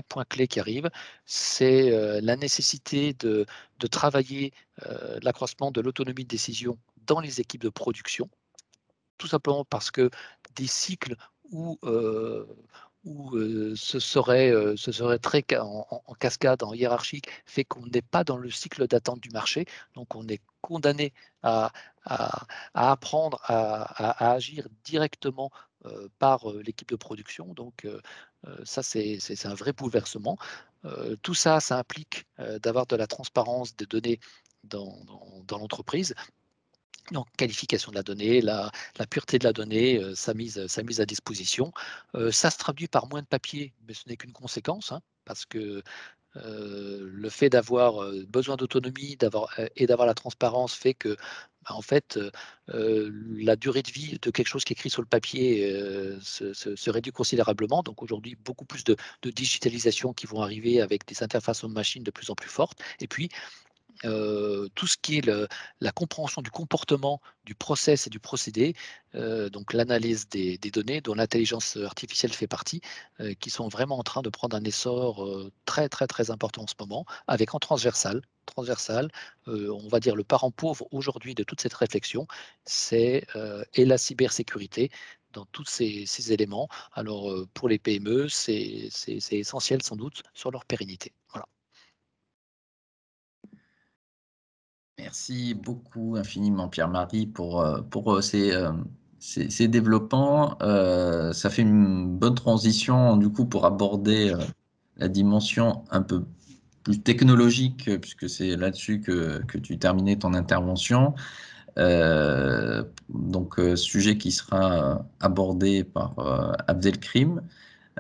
points clés qui arrivent. C'est la nécessité de travailler l'accroissement de l'autonomie de décision dans les équipes de production, tout simplement parce que des cycles où, ce serait très en cascade, en hiérarchique, fait qu'on n'est pas dans le cycle d'attente du marché, donc on est condamné à, à- à apprendre à agir directement par l'équipe de production. Donc ça, c'est un vrai bouleversement. Tout ça, ça implique d'avoir de la transparence des données dans l'entreprise. Donc, qualification de la donnée, la pureté de la donnée, sa mise à disposition. Ça se traduit par moins de papier, mais ce n'est qu'une conséquence, parce que le fait d'avoir besoin d'autonomie et d'avoir la transparence fait que, en fait, la durée de vie de quelque chose qui est écrit sur le papier se réduit considérablement. Donc aujourd'hui, beaucoup plus de digitalisation qui vont arriver avec des interfaces homme-machine de plus en plus fortes. Et puis, tout ce qui est la compréhension du comportement, du process et du procédé, donc l'analyse des données, dont l'intelligence artificielle fait partie, qui sont vraiment en train de prendre un essor très, très, très important en ce moment, avec en transversal, on va dire le parent pauvre aujourd'hui de toute cette réflexion, c'est et la cybersécurité dans tous ces éléments. Alors, pour les PME, c'est essentiel sans doute sur leur pérennité. Voilà. Merci beaucoup infiniment Pierre-Marie pour ces développements. Ça fait une bonne transition du coup pour aborder la dimension un peu plus technologique, puisque c'est là-dessus que tu terminais ton intervention. Sujet qui sera abordé par Abdelkrim.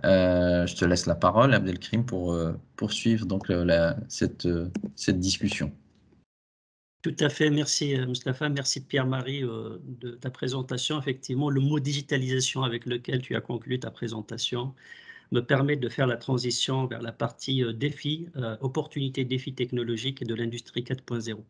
Je te laisse la parole, Abdelkrim, pour poursuivre donc cette discussion. Tout à fait, merci Mustapha, merci Pierre-Marie de ta présentation. Effectivement, le mot digitalisation avec lequel tu as conclu ta présentation me permet de faire la transition vers la partie défis, opportunités, défis technologiques et de l'industrie 4.0.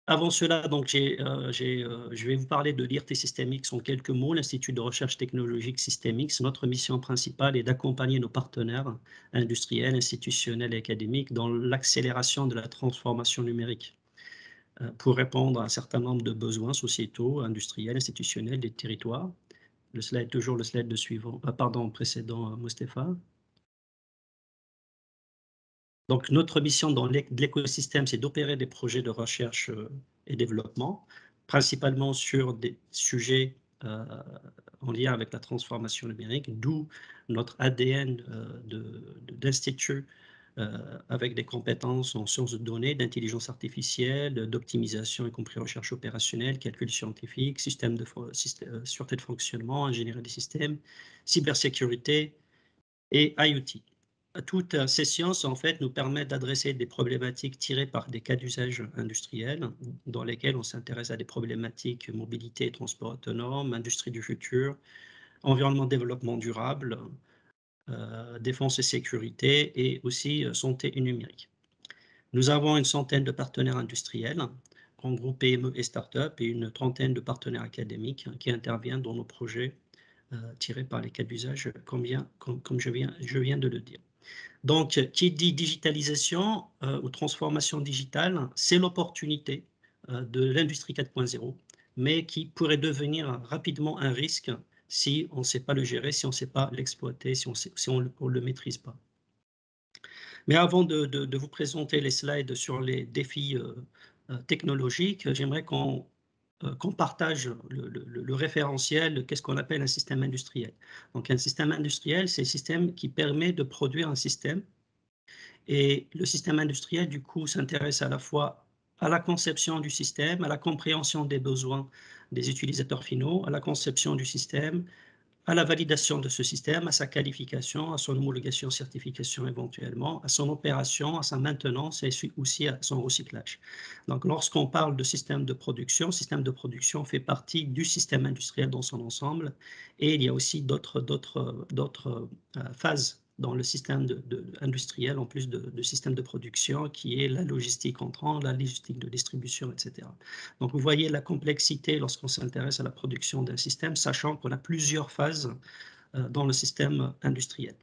Avant cela, donc, je vais vous parler de l'IRT Systemix en quelques mots. L'Institut de recherche technologique Systemix, notre mission principale est d'accompagner nos partenaires industriels, institutionnels et académiques dans l'accélération de la transformation numérique pour répondre à un certain nombre de besoins sociétaux, industriels, institutionnels des territoires. Toujours le slide précédent, Mustapha. Donc, notre mission dans l'écosystème, c'est d'opérer des projets de recherche et développement, principalement sur des sujets en lien avec la transformation numérique, d'où notre ADN d'institut avec des compétences en sciences de données, d'intelligence artificielle, d'optimisation, y compris recherche opérationnelle, calcul scientifique, sûreté de fonctionnement, ingénierie des systèmes, cybersécurité et IoT. Toutes ces sciences, en fait, nous permettent d'adresser des problématiques tirées par des cas d'usage industriels, dans lesquels on s'intéresse à des problématiques mobilité et transport autonome, industrie du futur, environnement, développement durable, défense et sécurité, et aussi santé et numérique. Nous avons une centaine de partenaires industriels, grands groupes PME et start-up, et une trentaine de partenaires académiques qui interviennent dans nos projets tirés par les cas d'usage, comme je viens de le dire. Donc, qui dit digitalisation ou transformation digitale, c'est l'opportunité de l'industrie 4.0, mais qui pourrait devenir rapidement un risque si on ne sait pas le gérer, si on ne sait pas l'exploiter, si on ne le maîtrise pas. Mais avant de vous présenter les slides sur les défis technologiques, j'aimerais qu'on partage le référentiel, qu'est-ce qu'on appelle un système industriel. Donc, un système industriel, c'est un système qui permet de produire un système. Et le système industriel, du coup, s'intéresse à la fois à la conception du système, à la compréhension des besoins des utilisateurs finaux, à la conception du système, à la validation de ce système, à sa qualification, à son homologation, certification éventuellement, à son opération, à sa maintenance et aussi à son recyclage. Donc, lorsqu'on parle de système de production fait partie du système industriel dans son ensemble, et il y a aussi d'autres phases dans le système industriel, en plus de système de production, qui est la logistique entrant, la logistique de distribution, etc. Donc, vous voyez la complexité lorsqu'on s'intéresse à la production d'un système, sachant qu'on a plusieurs phases dans le système industriel.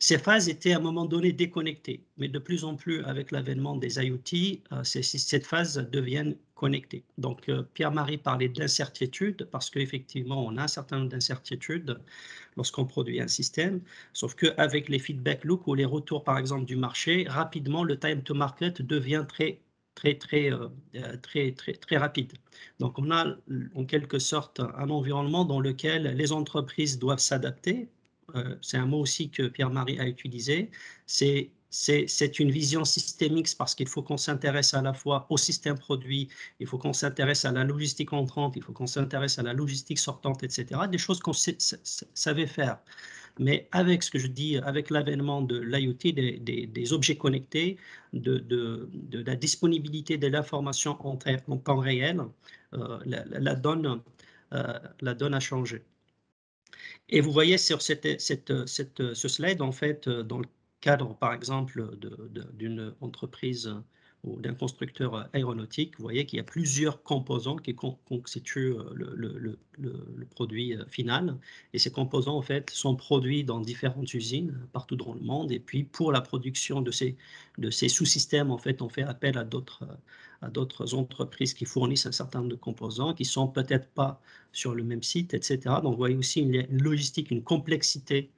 Ces phases étaient à un moment donné déconnectées, mais de plus en plus avec l'avènement des IoT, cette phase devient connectée. Donc, Pierre-Marie parlait d'incertitude, parce qu'effectivement, on a un certain nombre d'incertitudes lorsqu'on produit un système, sauf qu'avec les feedback loops ou les retours, par exemple, du marché, rapidement, le time to market devient très rapide. Donc, on a en quelque sorte un environnement dans lequel les entreprises doivent s'adapter. C'est un mot aussi que Pierre-Marie a utilisé. C'est une vision systémique parce qu'il faut qu'on s'intéresse à la fois au système produit, il faut qu'on s'intéresse à la logistique entrante, il faut qu'on s'intéresse à la logistique sortante, etc. Des choses qu'on savait faire. Mais avec ce que je dis, avec l'avènement de l'IoT, des objets connectés, de la disponibilité de l'information en temps réel, la donne a changé. Et vous voyez sur ce slide, en fait, dans le cadre, par exemple, d'une entreprise ou d'un constructeur aéronautique, vous voyez qu'il y a plusieurs composants qui constituent le produit final. Et ces composants, en fait, sont produits dans différentes usines partout dans le monde. Et puis, pour la production de ces sous-systèmes, en fait, on fait appel à d'autres entreprises qui fournissent un certain nombre de composants qui ne sont peut-être pas sur le même site, etc. Donc, vous voyez aussi une logistique, une complexité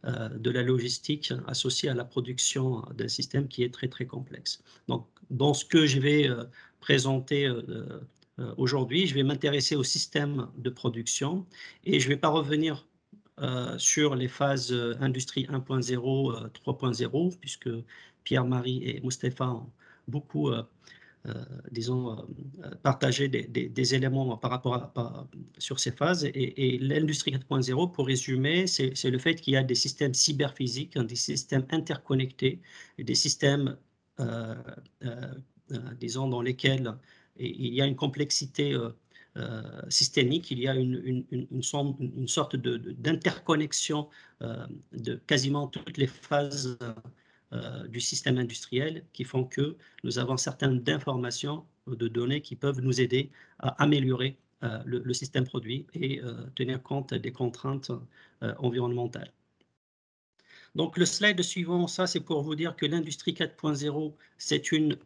de la logistique associée à la production d'un système qui est très, très complexe. Donc, dans ce que je vais présenter aujourd'hui, je vais m'intéresser au système de production et je ne vais pas revenir sur les phases industrie 1.0, 3.0, puisque Pierre-Marie et Mustapha ont beaucoup disons, partager des éléments par rapport sur ces phases. Et l'industrie 4.0, pour résumer, c'est le fait qu'il y a des systèmes cyberphysiques, des systèmes interconnectés, et des systèmes, disons, dans lesquels il y a une complexité systémique, il y a une sorte d'interconnexion de quasiment toutes les phases du système industriel qui font que nous avons certaines informations de données qui peuvent nous aider à améliorer le système produit et tenir compte des contraintes environnementales. Donc le slide suivant, ça c'est pour vous dire que l'industrie 4.0, c'est une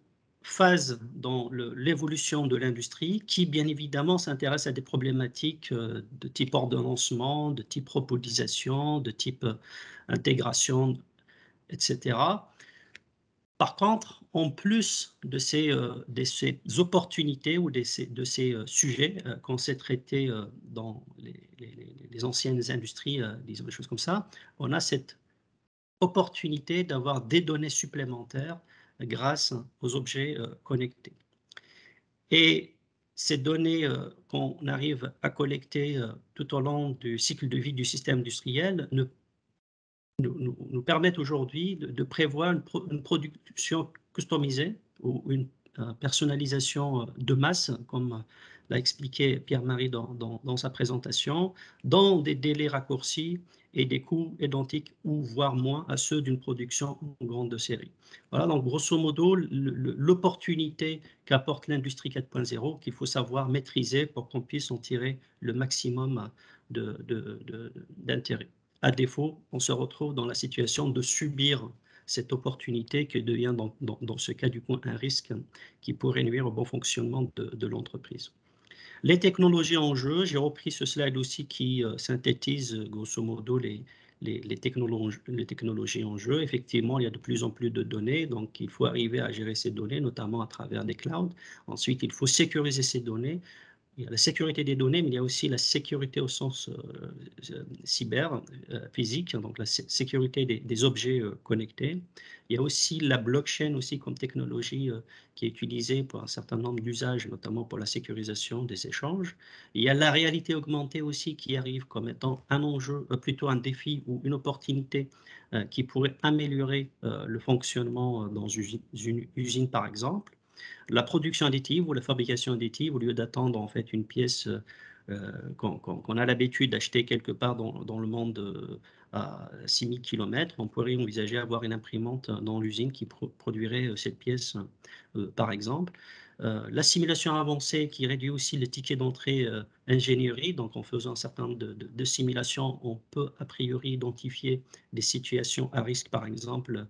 phase dans l'évolution de l'industrie qui bien évidemment s'intéresse à des problématiques de type ordonnancement, de type robotisation, de type intégration, etc. Par contre, en plus de ces opportunités ou de ces sujets qu'on s'est traités dans les anciennes industries, disons des choses comme ça, on a cette opportunité d'avoir des données supplémentaires grâce aux objets connectés. Et ces données qu'on arrive à collecter tout au long du cycle de vie du système industriel ne nous permettent aujourd'hui de prévoir une production customisée ou une personnalisation de masse, comme l'a expliqué Pierre-Marie dans sa présentation, dans des délais raccourcis et des coûts identiques ou voire moins à ceux d'une production en grande série. Voilà, donc grosso modo, l'opportunité qu'apporte l'industrie 4.0 qu'il faut savoir maîtriser pour qu'on puisse en tirer le maximum d'intérêt. À défaut, on se retrouve dans la situation de subir cette opportunité qui devient dans ce cas du coup un risque qui pourrait nuire au bon fonctionnement de l'entreprise. Les technologies en jeu, j'ai repris ce slide aussi qui synthétise grosso modo les technologies en jeu. Effectivement, il y a de plus en plus de données, donc il faut arriver à gérer ces données, notamment à travers des clouds. Ensuite, il faut sécuriser ces données. Il y a la sécurité des données, mais il y a aussi la sécurité au sens cyber, physique, donc la sécurité des objets connectés. Il y a aussi la blockchain aussi comme technologie qui est utilisée pour un certain nombre d'usages, notamment pour la sécurisation des échanges. Il y a la réalité augmentée aussi qui arrive comme étant un enjeu, plutôt un défi ou une opportunité qui pourrait améliorer le fonctionnement dans une usine, par exemple. La production additive ou la fabrication additive, au lieu d'attendre en fait une pièce qu'on a l'habitude d'acheter quelque part dans le monde à 6000 km, on pourrait envisager avoir une imprimante dans l'usine qui produirait cette pièce, par exemple. La simulation avancée qui réduit aussi le ticket d'entrée ingénierie, donc en faisant un certain nombre de simulations, on peut a priori identifier des situations à risque, par exemple,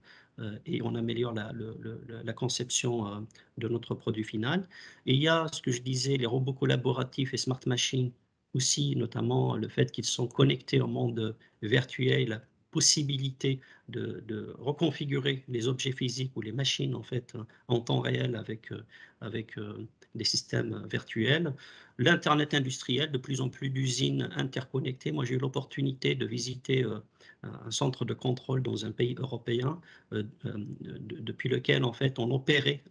et on améliore la conception de notre produit final. Et il y a ce que je disais, les robots collaboratifs et smart machines aussi, notamment le fait qu'ils sont connectés au monde virtuel, la possibilité de reconfigurer les objets physiques ou les machines en fait en temps réel avec des systèmes virtuels. L'Internet industriel, de plus en plus d'usines interconnectées. Moi, j'ai eu l'opportunité de visiter un centre de contrôle dans un pays européen depuis lequel en fait on opérait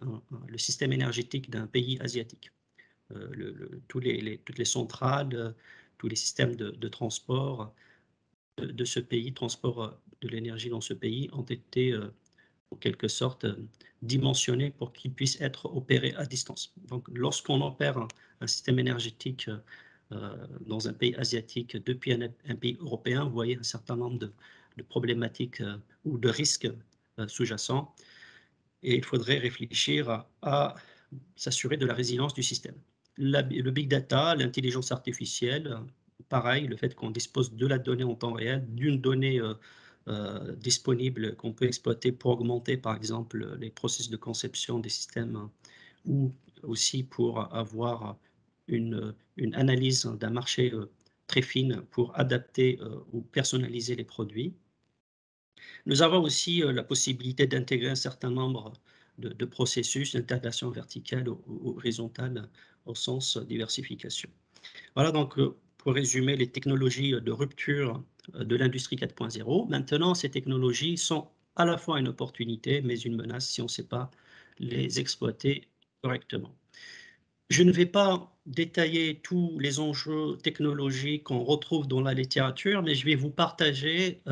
le système énergétique d'un pays asiatique. Toutes les centrales, tous les systèmes de transport de ce pays, transport de l'énergie dans ce pays, ont été en quelque sorte dimensionnés pour qu'ils puissent être opérés à distance. Donc lorsqu'on opère un système énergétique dans un pays asiatique depuis un pays européen, vous voyez un certain nombre de problématiques ou de risques sous-jacents, et il faudrait réfléchir à s'assurer de la résilience du système. Le big data, l'intelligence artificielle, pareil, le fait qu'on dispose de la donnée en temps réel, d'une donnée disponible qu'on peut exploiter pour augmenter, par exemple, les processus de conception des systèmes ou aussi pour avoir une analyse d'un marché très fine pour adapter ou personnaliser les produits. Nous avons aussi la possibilité d'intégrer un certain nombre de processus d'intégration verticale ou horizontale au sens diversification. Voilà donc pour résumer les technologies de rupture de l'industrie 4.0. Maintenant, ces technologies sont à la fois une opportunité mais une menace si on ne sait pas les exploiter correctement. Je ne vais pas détailler tous les enjeux technologiques qu'on retrouve dans la littérature, mais je vais vous partager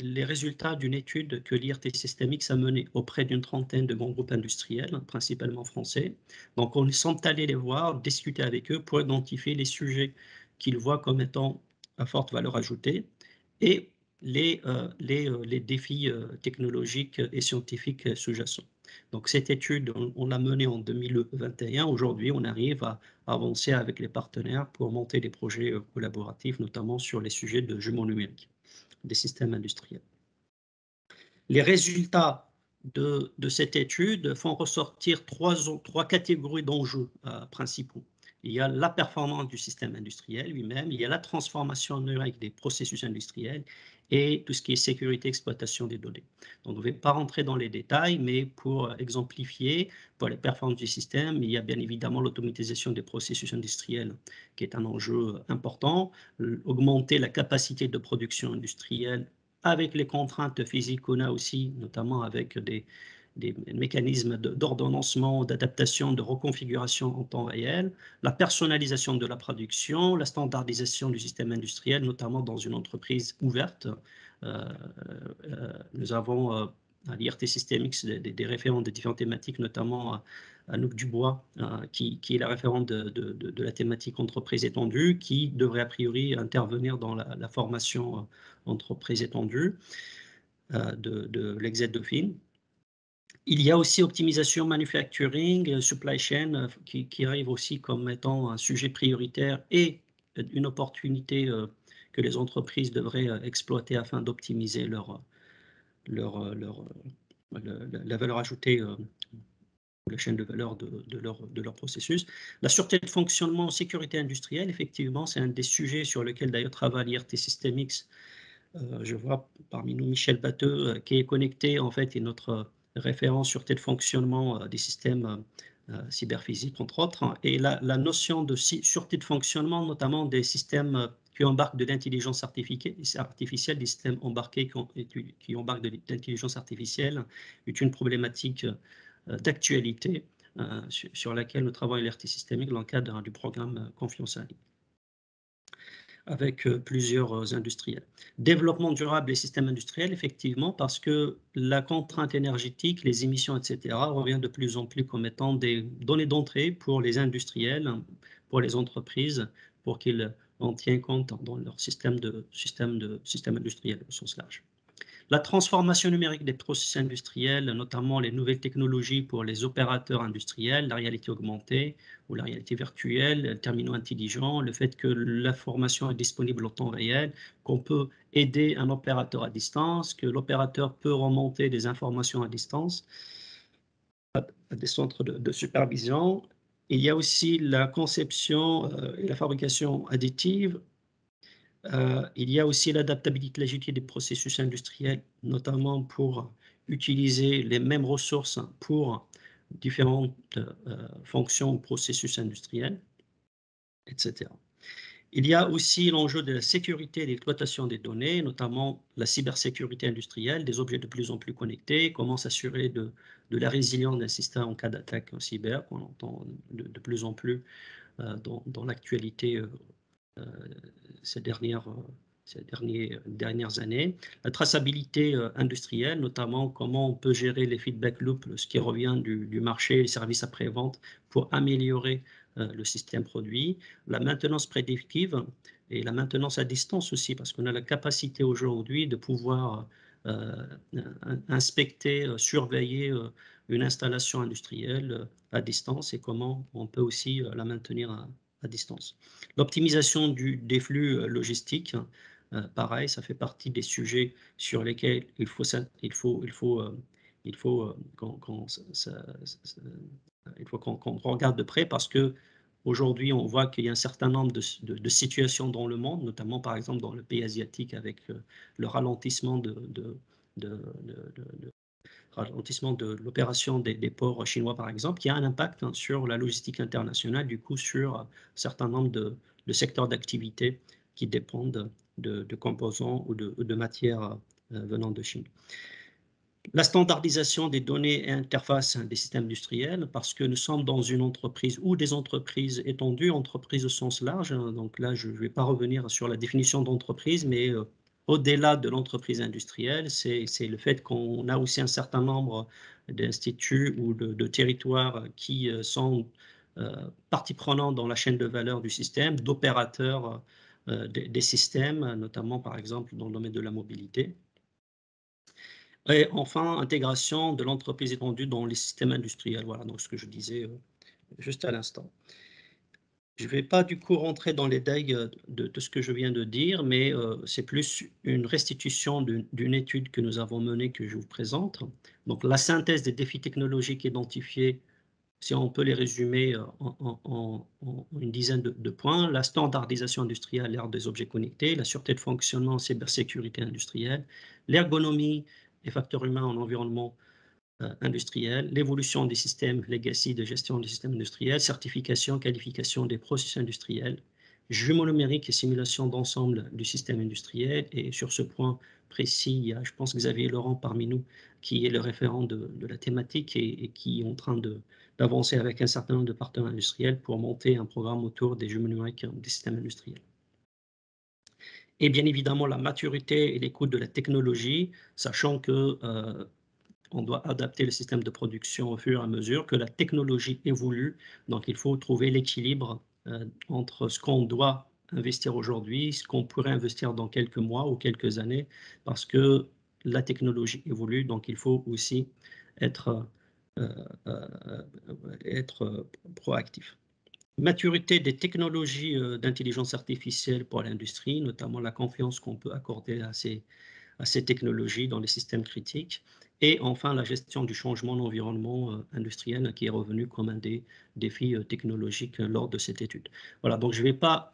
les résultats d'une étude que l'IRT Systemix a menée auprès d'une trentaine de grands groupes industriels, principalement français. Donc, on est allés les voir, discuter avec eux pour identifier les sujets qu'ils voient comme étant à forte valeur ajoutée et les défis technologiques et scientifiques sous-jacents. Donc cette étude, on l'a menée en 2021. Aujourd'hui, on arrive à avancer avec les partenaires pour monter des projets collaboratifs, notamment sur les sujets de jumeaux numériques, des systèmes industriels. Les résultats de cette étude font ressortir trois catégories d'enjeux principaux. Il y a la performance du système industriel lui-même, il y a la transformation numérique des processus industriels et tout ce qui est sécurité, exploitation des données. Donc, je ne vais pas rentrer dans les détails, mais pour exemplifier, pour les performances du système, il y a bien évidemment l'automatisation des processus industriels qui est un enjeu important, augmenter la capacité de production industrielle avec les contraintes physiques qu'on a aussi, notamment avec des des mécanismes d'ordonnancement, d'adaptation, de reconfiguration en temps réel, la personnalisation de la production, la standardisation du système industriel, notamment dans une entreprise ouverte. Nous avons à l'IRT Systemix des référents de différentes thématiques, notamment Anouk Dubois, qui est la référente de la thématique entreprise étendue, qui devrait a priori intervenir dans la formation entreprise étendue de l'Exet Dauphine. Il y a aussi optimisation manufacturing, supply chain, qui arrive aussi comme étant un sujet prioritaire et une opportunité que les entreprises devraient exploiter afin d'optimiser la valeur ajoutée, la chaîne de valeur de leur processus. La sûreté de fonctionnement, sécurité industrielle, effectivement, c'est un des sujets sur lesquels d'ailleurs travaille l'IRT Systemix. Je vois parmi nous Michel Batteux, qui est connecté, en fait, et notre référent sûreté de fonctionnement des systèmes cyberphysiques, entre autres. Et la notion de sûreté de fonctionnement, notamment des systèmes qui embarquent de l'intelligence artificielle, des systèmes embarqués qui embarquent de l'intelligence artificielle, est une problématique d'actualité sur laquelle nous travaillons l'IRT Systemique dans le cadre du programme Confiance en ligne, avec plusieurs industriels. Développement durable des systèmes industriels, effectivement, parce que la contrainte énergétique, les émissions, etc., revient de plus en plus comme étant des données d'entrée pour les industriels, pour les entreprises, pour qu'ils en tiennent compte dans leur système industriel au sens large. La transformation numérique des processus industriels, notamment les nouvelles technologies pour les opérateurs industriels, la réalité augmentée ou la réalité virtuelle, les terminaux intelligents, le fait que l'information est disponible en temps réel, qu'on peut aider un opérateur à distance, que l'opérateur peut remonter des informations à distance à des centres de supervision. Il y a aussi la conception et la fabrication additive. Il y a aussi l'adaptabilité, l'agilité des processus industriels, notamment pour utiliser les mêmes ressources pour différentes fonctions ou processus industriels, etc. Il y a aussi l'enjeu de la sécurité et de l'exploitation des données, notamment la cybersécurité industrielle, des objets de plus en plus connectés, comment s'assurer de la résilience d'un système en cas d'attaque cyber, qu'on entend de plus en plus dans l'actualité ces dernières années. La traçabilité industrielle, notamment comment on peut gérer les feedback loops, ce qui revient du marché, les services après-vente, pour améliorer le système produit. La maintenance prédictive et la maintenance à distance aussi, parce qu'on a la capacité aujourd'hui de pouvoir inspecter, surveiller une installation industrielle à distance et comment on peut aussi la maintenir à distance. L'optimisation des flux logistiques, pareil, ça fait partie des sujets sur lesquels il faut qu'on regarde de près, parce que aujourd'hui on voit qu'il y a un certain nombre de situations dans le monde, notamment par exemple dans le pays asiatique, avec le ralentissement de l'opération des ports chinois, par exemple, qui a un impact sur la logistique internationale, du coup sur un certain nombre de secteurs d'activité qui dépendent de composants ou de matières venant de Chine. La standardisation des données et interfaces des systèmes industriels, parce que nous sommes dans une entreprise ou des entreprises étendues, entreprises au sens large. Donc là, je ne vais pas revenir sur la définition d'entreprise, mais au-delà de l'entreprise industrielle, c'est le fait qu'on a aussi un certain nombre d'instituts ou de territoires qui sont partie prenante dans la chaîne de valeur du système, d'opérateurs des systèmes, notamment par exemple dans le domaine de la mobilité. Et enfin, intégration de l'entreprise étendue dans les systèmes industriels. Voilà, donc ce que je disais juste à l'instant. Je ne vais pas du coup rentrer dans les détails de ce que je viens de dire, mais c'est plus une restitution d'une étude que nous avons menée que je vous présente. Donc la synthèse des défis technologiques identifiés, si on peut les résumer en une dizaine de points: la standardisation industrielle à l'ère des objets connectés, la sûreté de fonctionnement en cybersécurité industrielle, l'ergonomie et facteurs humains en environnement industriel, l'évolution des systèmes legacy de gestion des systèmes industriels, certification, qualification des processus industriels, jumeaux numériques et simulation d'ensemble du système industriel. Et sur ce point précis, il y a, je pense, Xavier Laurent parmi nous, qui est le référent de la thématique et qui est en train d'avancer avec un certain nombre de partenaires industriels pour monter un programme autour des jumeaux numériques des systèmes industriels. Et bien évidemment, la maturité et l'écoute de la technologie, sachant que on doit adapter le système de production au fur et à mesure que la technologie évolue. Donc, il faut trouver l'équilibre entre ce qu'on doit investir aujourd'hui, ce qu'on pourrait investir dans quelques mois ou quelques années, parce que la technologie évolue. Donc, il faut aussi être proactif. Maturité des technologies d'intelligence artificielle pour l'industrie, notamment la confiance qu'on peut accorder à ces technologies dans les systèmes critiques. Et enfin, la gestion du changement d'environnement industriel qui est revenu comme un des défis technologiques lors de cette étude. Voilà, donc je ne vais pas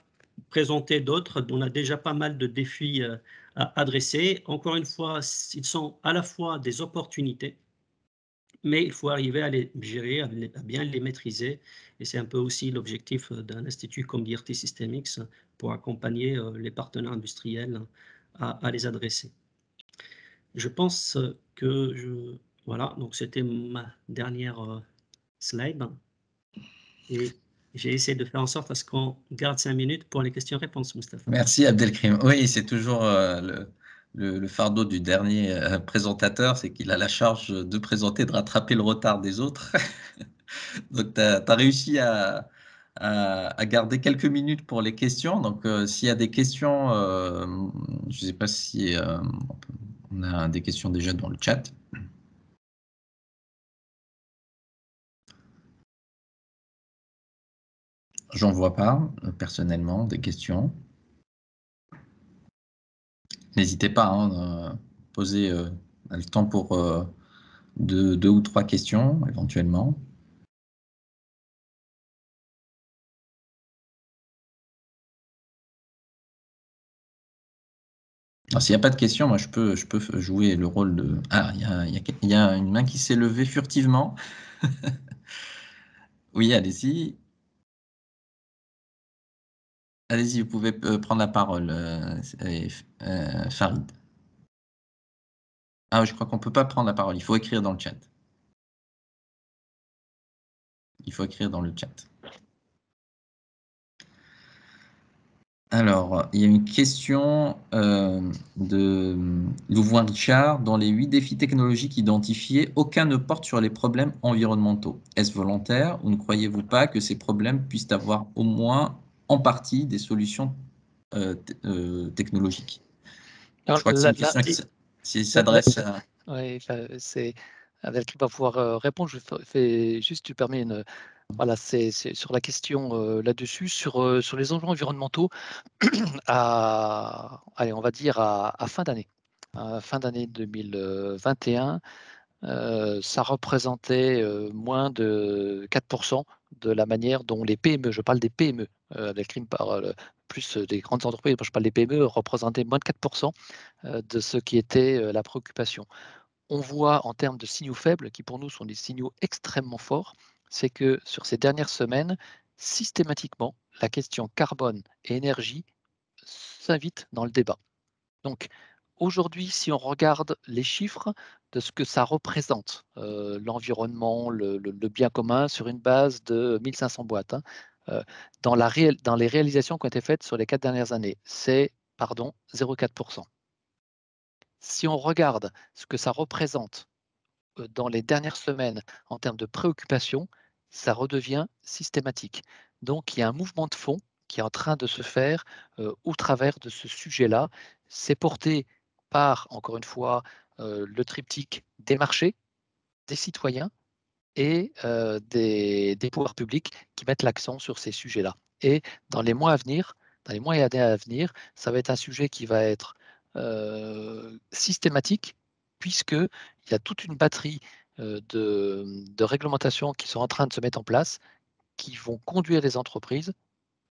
présenter d'autres. On a déjà pas mal de défis à adresser. Encore une fois, ils sont à la fois des opportunités, mais il faut arriver à les gérer, à bien les maîtriser. Et c'est un peu aussi l'objectif d'un institut comme l'IRT Systemix pour accompagner les partenaires industriels à les adresser. Je pense que voilà, donc c'était ma dernière slide. Et j'ai essayé de faire en sorte à ce qu'on garde 5 minutes pour les questions-réponses, Moustapha. Merci Abdelkrim. Oui, c'est toujours le fardeau du dernier présentateur, c'est qu'il a la charge de présenter, de rattraper le retard des autres. Donc, tu as réussi à garder quelques minutes pour les questions. Donc, s'il y a des questions, je ne sais pas si on a des questions déjà dans le chat. J'en vois pas, personnellement, des questions. N'hésitez pas à poser le temps pour deux ou trois questions, éventuellement. S'il n'y a pas de questions, moi, je peux jouer le rôle de... Ah, il y a une main qui s'est levée furtivement. Oui, allez-y. Allez-y, vous pouvez prendre la parole, Farid. Ah, je crois qu'on ne peut pas prendre la parole. Il faut écrire dans le chat. Il faut écrire dans le chat. Alors, il y a une question de Louvoin Richard. Dans les 8 défis technologiques identifiés, aucun ne porte sur les problèmes environnementaux. Est-ce volontaire ou ne croyez-vous pas que ces problèmes puissent avoir au moins en partie des solutions technologiques? Je crois que c'est une question qui s'adresse à... Oui, c'est avec va pouvoir répondre. Je fais juste, tu permets une. Voilà, c'est sur la question là-dessus, sur les enjeux environnementaux, allez, on va dire à fin d'année. Fin d'année 2021, ça représentait moins de 4% de la manière dont les PME, je parle des PME, avec crime par plus des grandes entreprises, je parle des PME, représentaient moins de 4% de ce qui était la préoccupation. On voit en termes de signaux faibles, qui pour nous sont des signaux extrêmement forts, c'est que sur ces dernières semaines, systématiquement, la question carbone et énergie s'invite dans le débat. Donc aujourd'hui, si on regarde les chiffres de ce que ça représente, l'environnement, le bien commun, sur une base de 1500 boîtes, dans les réalisations qui ont été faites sur les 4 dernières années, c'est 0,4%. Si on regarde ce que ça représente dans les dernières semaines en termes de préoccupation, ça redevient systématique. Donc il y a un mouvement de fond qui est en train de se faire au travers de ce sujet-là. C'est porté par, encore une fois, le triptyque des marchés, des citoyens et des pouvoirs publics qui mettent l'accent sur ces sujets-là. Et dans les mois à venir, dans les mois et années à venir, ça va être un sujet qui va être systématique, puisqu'il y a toute une batterie de réglementations qui sont en train de se mettre en place, qui vont conduire les entreprises,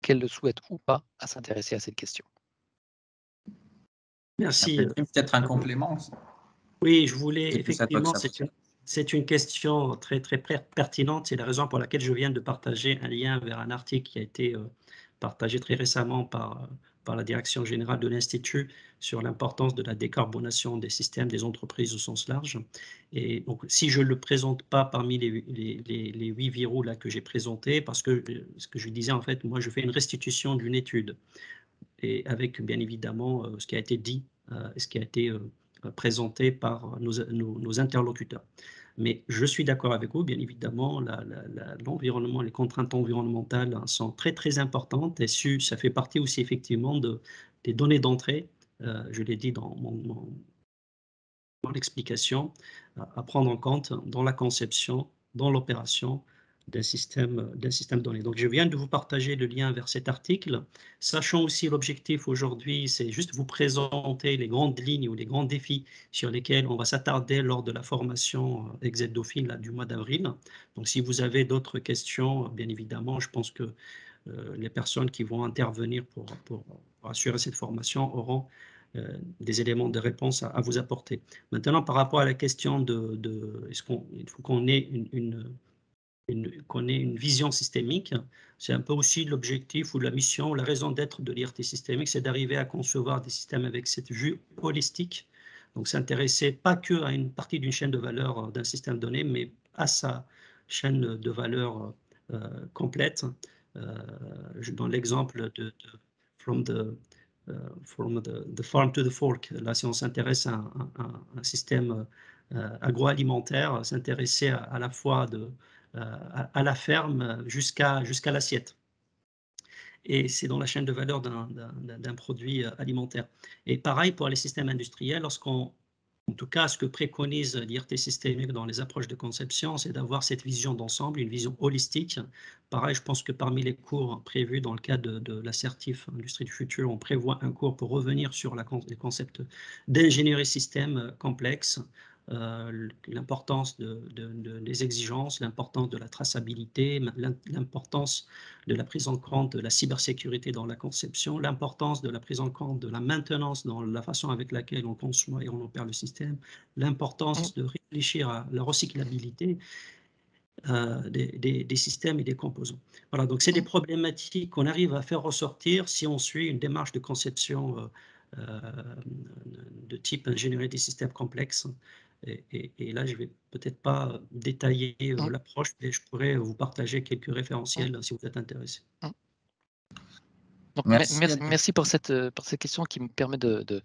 qu'elles le souhaitent ou pas, à s'intéresser à cette question. Merci. Peut-être un complément. Oui, je voulais effectivement, c'est une question très, très pertinente. C'est la raison pour laquelle je viens de partager un lien vers un article qui a été partagé très récemment par la direction générale de l'Institut sur l'importance de la décarbonation des systèmes des entreprises au sens large. Et donc, si je ne le présente pas parmi les 8 viraux là que j'ai présentés, parce que ce que je disais, en fait, moi, je fais une restitution d'une étude, et avec bien évidemment ce qui a été dit et ce qui a été présenté par nos interlocuteurs. Mais je suis d'accord avec vous, bien évidemment, l'environnement, les contraintes environnementales sont très très importantes et ça fait partie aussi effectivement des données d'entrée, je l'ai dit dans l'explication, à prendre en compte dans la conception, dans l'opération d'un système donné. Donc je viens de vous partager le lien vers cet article, sachant aussi l'objectif aujourd'hui, c'est juste vous présenter les grandes lignes ou les grands défis sur lesquels on va s'attarder lors de la formation Exedophile du mois d'avril. Donc si vous avez d'autres questions, bien évidemment, je pense que les personnes qui vont intervenir pour assurer cette formation auront des éléments de réponse à vous apporter. Maintenant, par rapport à la question est-ce qu'il faut qu'on ait une vision systémique, c'est un peu aussi l'objectif ou la mission, la raison d'être de l'IRT systémique, c'est d'arriver à concevoir des systèmes avec cette vue holistique, donc s'intéresser pas que à une partie d'une chaîne de valeur d'un système donné, mais à sa chaîne de valeur complète. Je donne l'exemple from the farm to the fork. Là, si on s'intéresse à un système agroalimentaire, s'intéresser à la fois à la ferme jusqu'à l'assiette. Et c'est dans la chaîne de valeur d'un produit alimentaire. Et pareil pour les systèmes industriels, en tout cas, ce que préconise l'IRT systémique dans les approches de conception, c'est d'avoir cette vision d'ensemble, une vision holistique. Pareil, je pense que parmi les cours prévus dans le cadre de l'assertif Industrie du futur, on prévoit un cours pour revenir sur les concepts d'ingénierie système complexe, l'importance des exigences, l'importance de la traçabilité, l'importance de la prise en compte de la cybersécurité dans la conception, l'importance de la prise en compte de la maintenance dans la façon avec laquelle on conçoit et on opère le système, l'importance de réfléchir à la recyclabilité des systèmes et des composants. Voilà, donc c'est des problématiques qu'on arrive à faire ressortir si on suit une démarche de conception de type ingénierie des systèmes complexes. Et là, je ne vais peut-être pas détailler l'approche, mais je pourrais vous partager quelques référentiels si vous êtes intéressé. Donc, merci pour cette question qui me permet de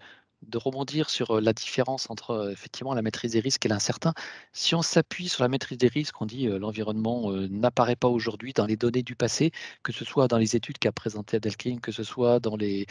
rebondir sur la différence entre effectivement la maîtrise des risques et l'incertain. Si on s'appuie sur la maîtrise des risques, on dit l'environnement n'apparaît pas aujourd'hui dans les données du passé, que ce soit dans les études qu'a présentées Abdelkrim, que ce soit dans les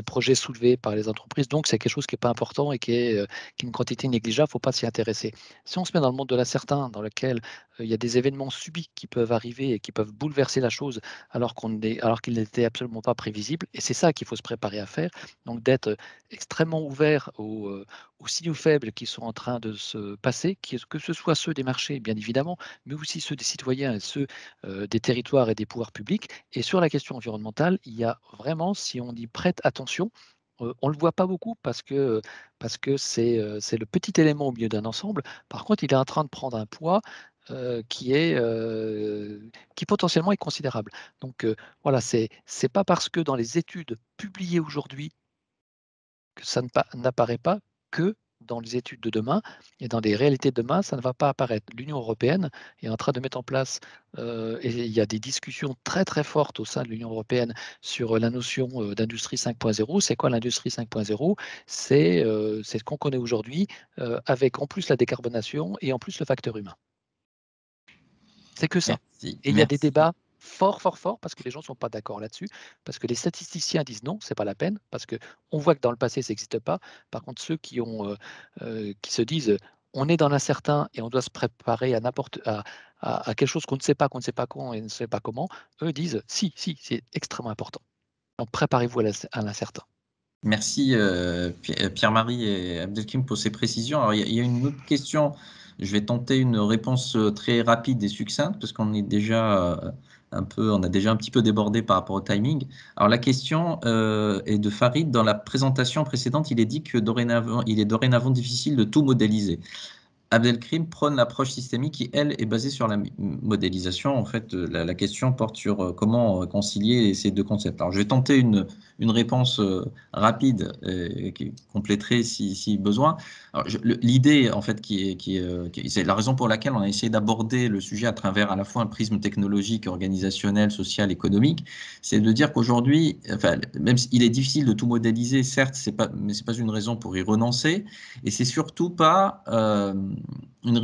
projets soulevés par les entreprises. Donc c'est quelque chose qui n'est pas important et qui est une quantité négligeable, il ne faut pas s'y intéresser. Si on se met dans le monde de l'incertain, dans lequel il y a des événements subis qui peuvent arriver et qui peuvent bouleverser la chose alors qu'il n'était absolument pas prévisible, et c'est ça qu'il faut se préparer à faire, donc d'être extrêmement ouvert aux signaux faibles qui sont en train de se passer, que ce soit ceux des marchés, bien évidemment, mais aussi ceux des citoyens et ceux des territoires et des pouvoirs publics. Et sur la question environnementale, il y a vraiment, si on y prête attention, on ne le voit pas beaucoup parce que c'est le petit élément au milieu d'un ensemble. Par contre, il est en train de prendre un poids qui potentiellement est considérable. Donc voilà, c'est pas parce que dans les études publiées aujourd'hui que ça n'apparaît pas que dans les études de demain et dans les réalités de demain, ça ne va pas apparaître. L'Union européenne est en train de mettre en place, et il y a des discussions très très fortes au sein de l'Union européenne sur la notion d'industrie 5.0. C'est quoi l'industrie 5.0 ? C'est ce qu'on connaît aujourd'hui, avec en plus la décarbonation et en plus le facteur humain. C'est que ça. Merci. Et il y a des débats forts, parce que les gens ne sont pas d'accord là-dessus, parce que les statisticiens disent non, ce n'est pas la peine, parce qu'on voit que dans le passé, ça n'existe pas. Par contre, ceux qui se disent on est dans l'incertain et on doit se préparer à quelque chose qu'on ne sait pas quand et ne sait pas comment, eux disent si, c'est extrêmement important. Donc préparez-vous à l'incertain. Merci Pierre-Marie et Abdelkrim pour ces précisions. Alors, il y a une autre question. Je vais tenter une réponse très rapide et succincte parce qu'on est déjà on a déjà un petit peu débordé par rapport au timing. Alors la question est de Farid. Dans la présentation précédente, il est dit que il est dorénavant difficile de tout modéliser. Abdelkrim prône l'approche systémique qui, elle, est basée sur la modélisation. En fait, la question porte sur comment concilier ces deux concepts. Alors, je vais tenter une réponse rapide qui compléterait si besoin. L'idée, en fait, c'est la raison pour laquelle on a essayé d'aborder le sujet à travers à la fois un prisme technologique, organisationnel, social, économique, c'est de dire qu'aujourd'hui, enfin, même s'il est difficile de tout modéliser, certes, mais c'est pas une raison pour y renoncer, et c'est surtout pas on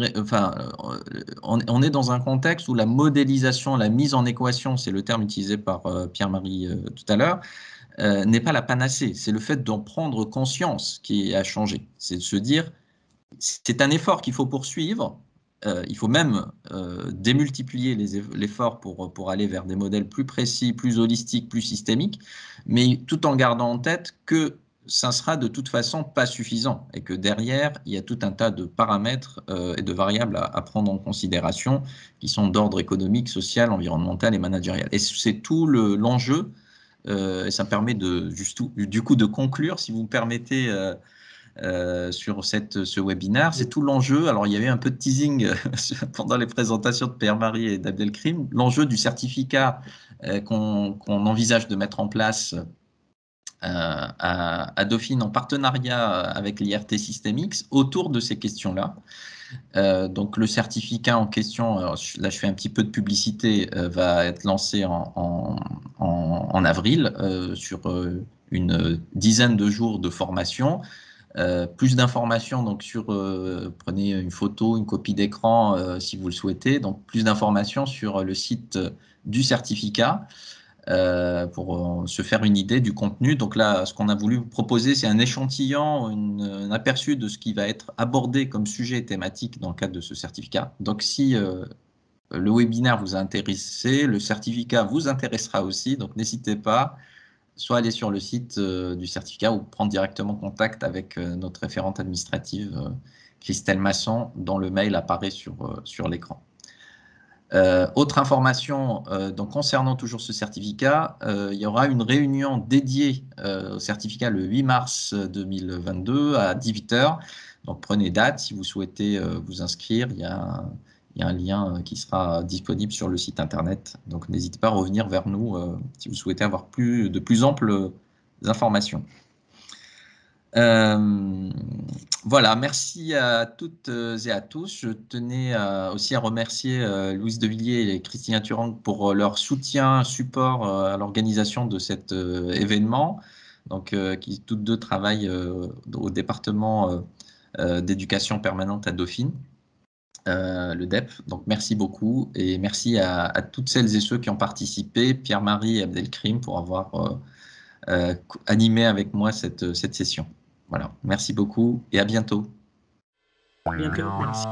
est dans un contexte où la modélisation, la mise en équation, c'est le terme utilisé par Pierre-Marie tout à l'heure, n'est pas la panacée. C'est le fait d'en prendre conscience qui a changé. C'est de se dire, c'est un effort qu'il faut poursuivre. Il faut même démultiplier l'effort pour aller vers des modèles plus précis, plus holistiques, plus systémiques, mais tout en gardant en tête que ça sera de toute façon pas suffisant et que derrière, il y a tout un tas de paramètres et de variables à prendre en considération qui sont d'ordre économique, social, environnemental et managérial. Et c'est tout l'enjeu, et ça me permet du coup de conclure, si vous me permettez, sur ce webinaire. C'est tout l'enjeu. Alors, il y avait un peu de teasing pendant les présentations de Pierre-Marie et d'Abdelkrim. L'enjeu du certificat qu'on envisage de mettre en place à Dauphine en partenariat avec l'IRT Systemix autour de ces questions-là. Donc le certificat en question, alors là je fais un petit peu de publicité, va être lancé en avril sur une dizaine de jours de formation. Plus d'informations donc prenez une photo, une copie d'écran si vous le souhaitez. Donc plus d'informations sur le site du certificat. Pour se faire une idée du contenu. Donc là, ce qu'on a voulu vous proposer, c'est un échantillon, un aperçu de ce qui va être abordé comme sujet thématique dans le cadre de ce certificat. Donc si le webinaire vous a intéressé, le certificat vous intéressera aussi, donc n'hésitez pas, soit aller sur le site du certificat ou prendre directement contact avec notre référente administrative, Christelle Masson, dont le mail apparaît sur l'écran. Autre information, donc concernant toujours ce certificat, il y aura une réunion dédiée au certificat le 8 mars 2022 à 18 h. Donc prenez date si vous souhaitez vous inscrire. Il y a un lien qui sera disponible sur le site internet. Donc n'hésitez pas à revenir vers nous si vous souhaitez avoir de plus amples informations. Voilà, merci à toutes et à tous. Je tenais aussi à remercier Louise Devilliers et Christina Turang pour leur soutien, support à l'organisation de cet événement, donc qui toutes deux travaillent au département d'éducation permanente à Dauphine, le DEP. Donc merci beaucoup et merci à toutes celles et ceux qui ont participé, Pierre-Marie et Abdelkrim, pour avoir animé avec moi cette session. Voilà, merci beaucoup et à bientôt. Bientôt, merci.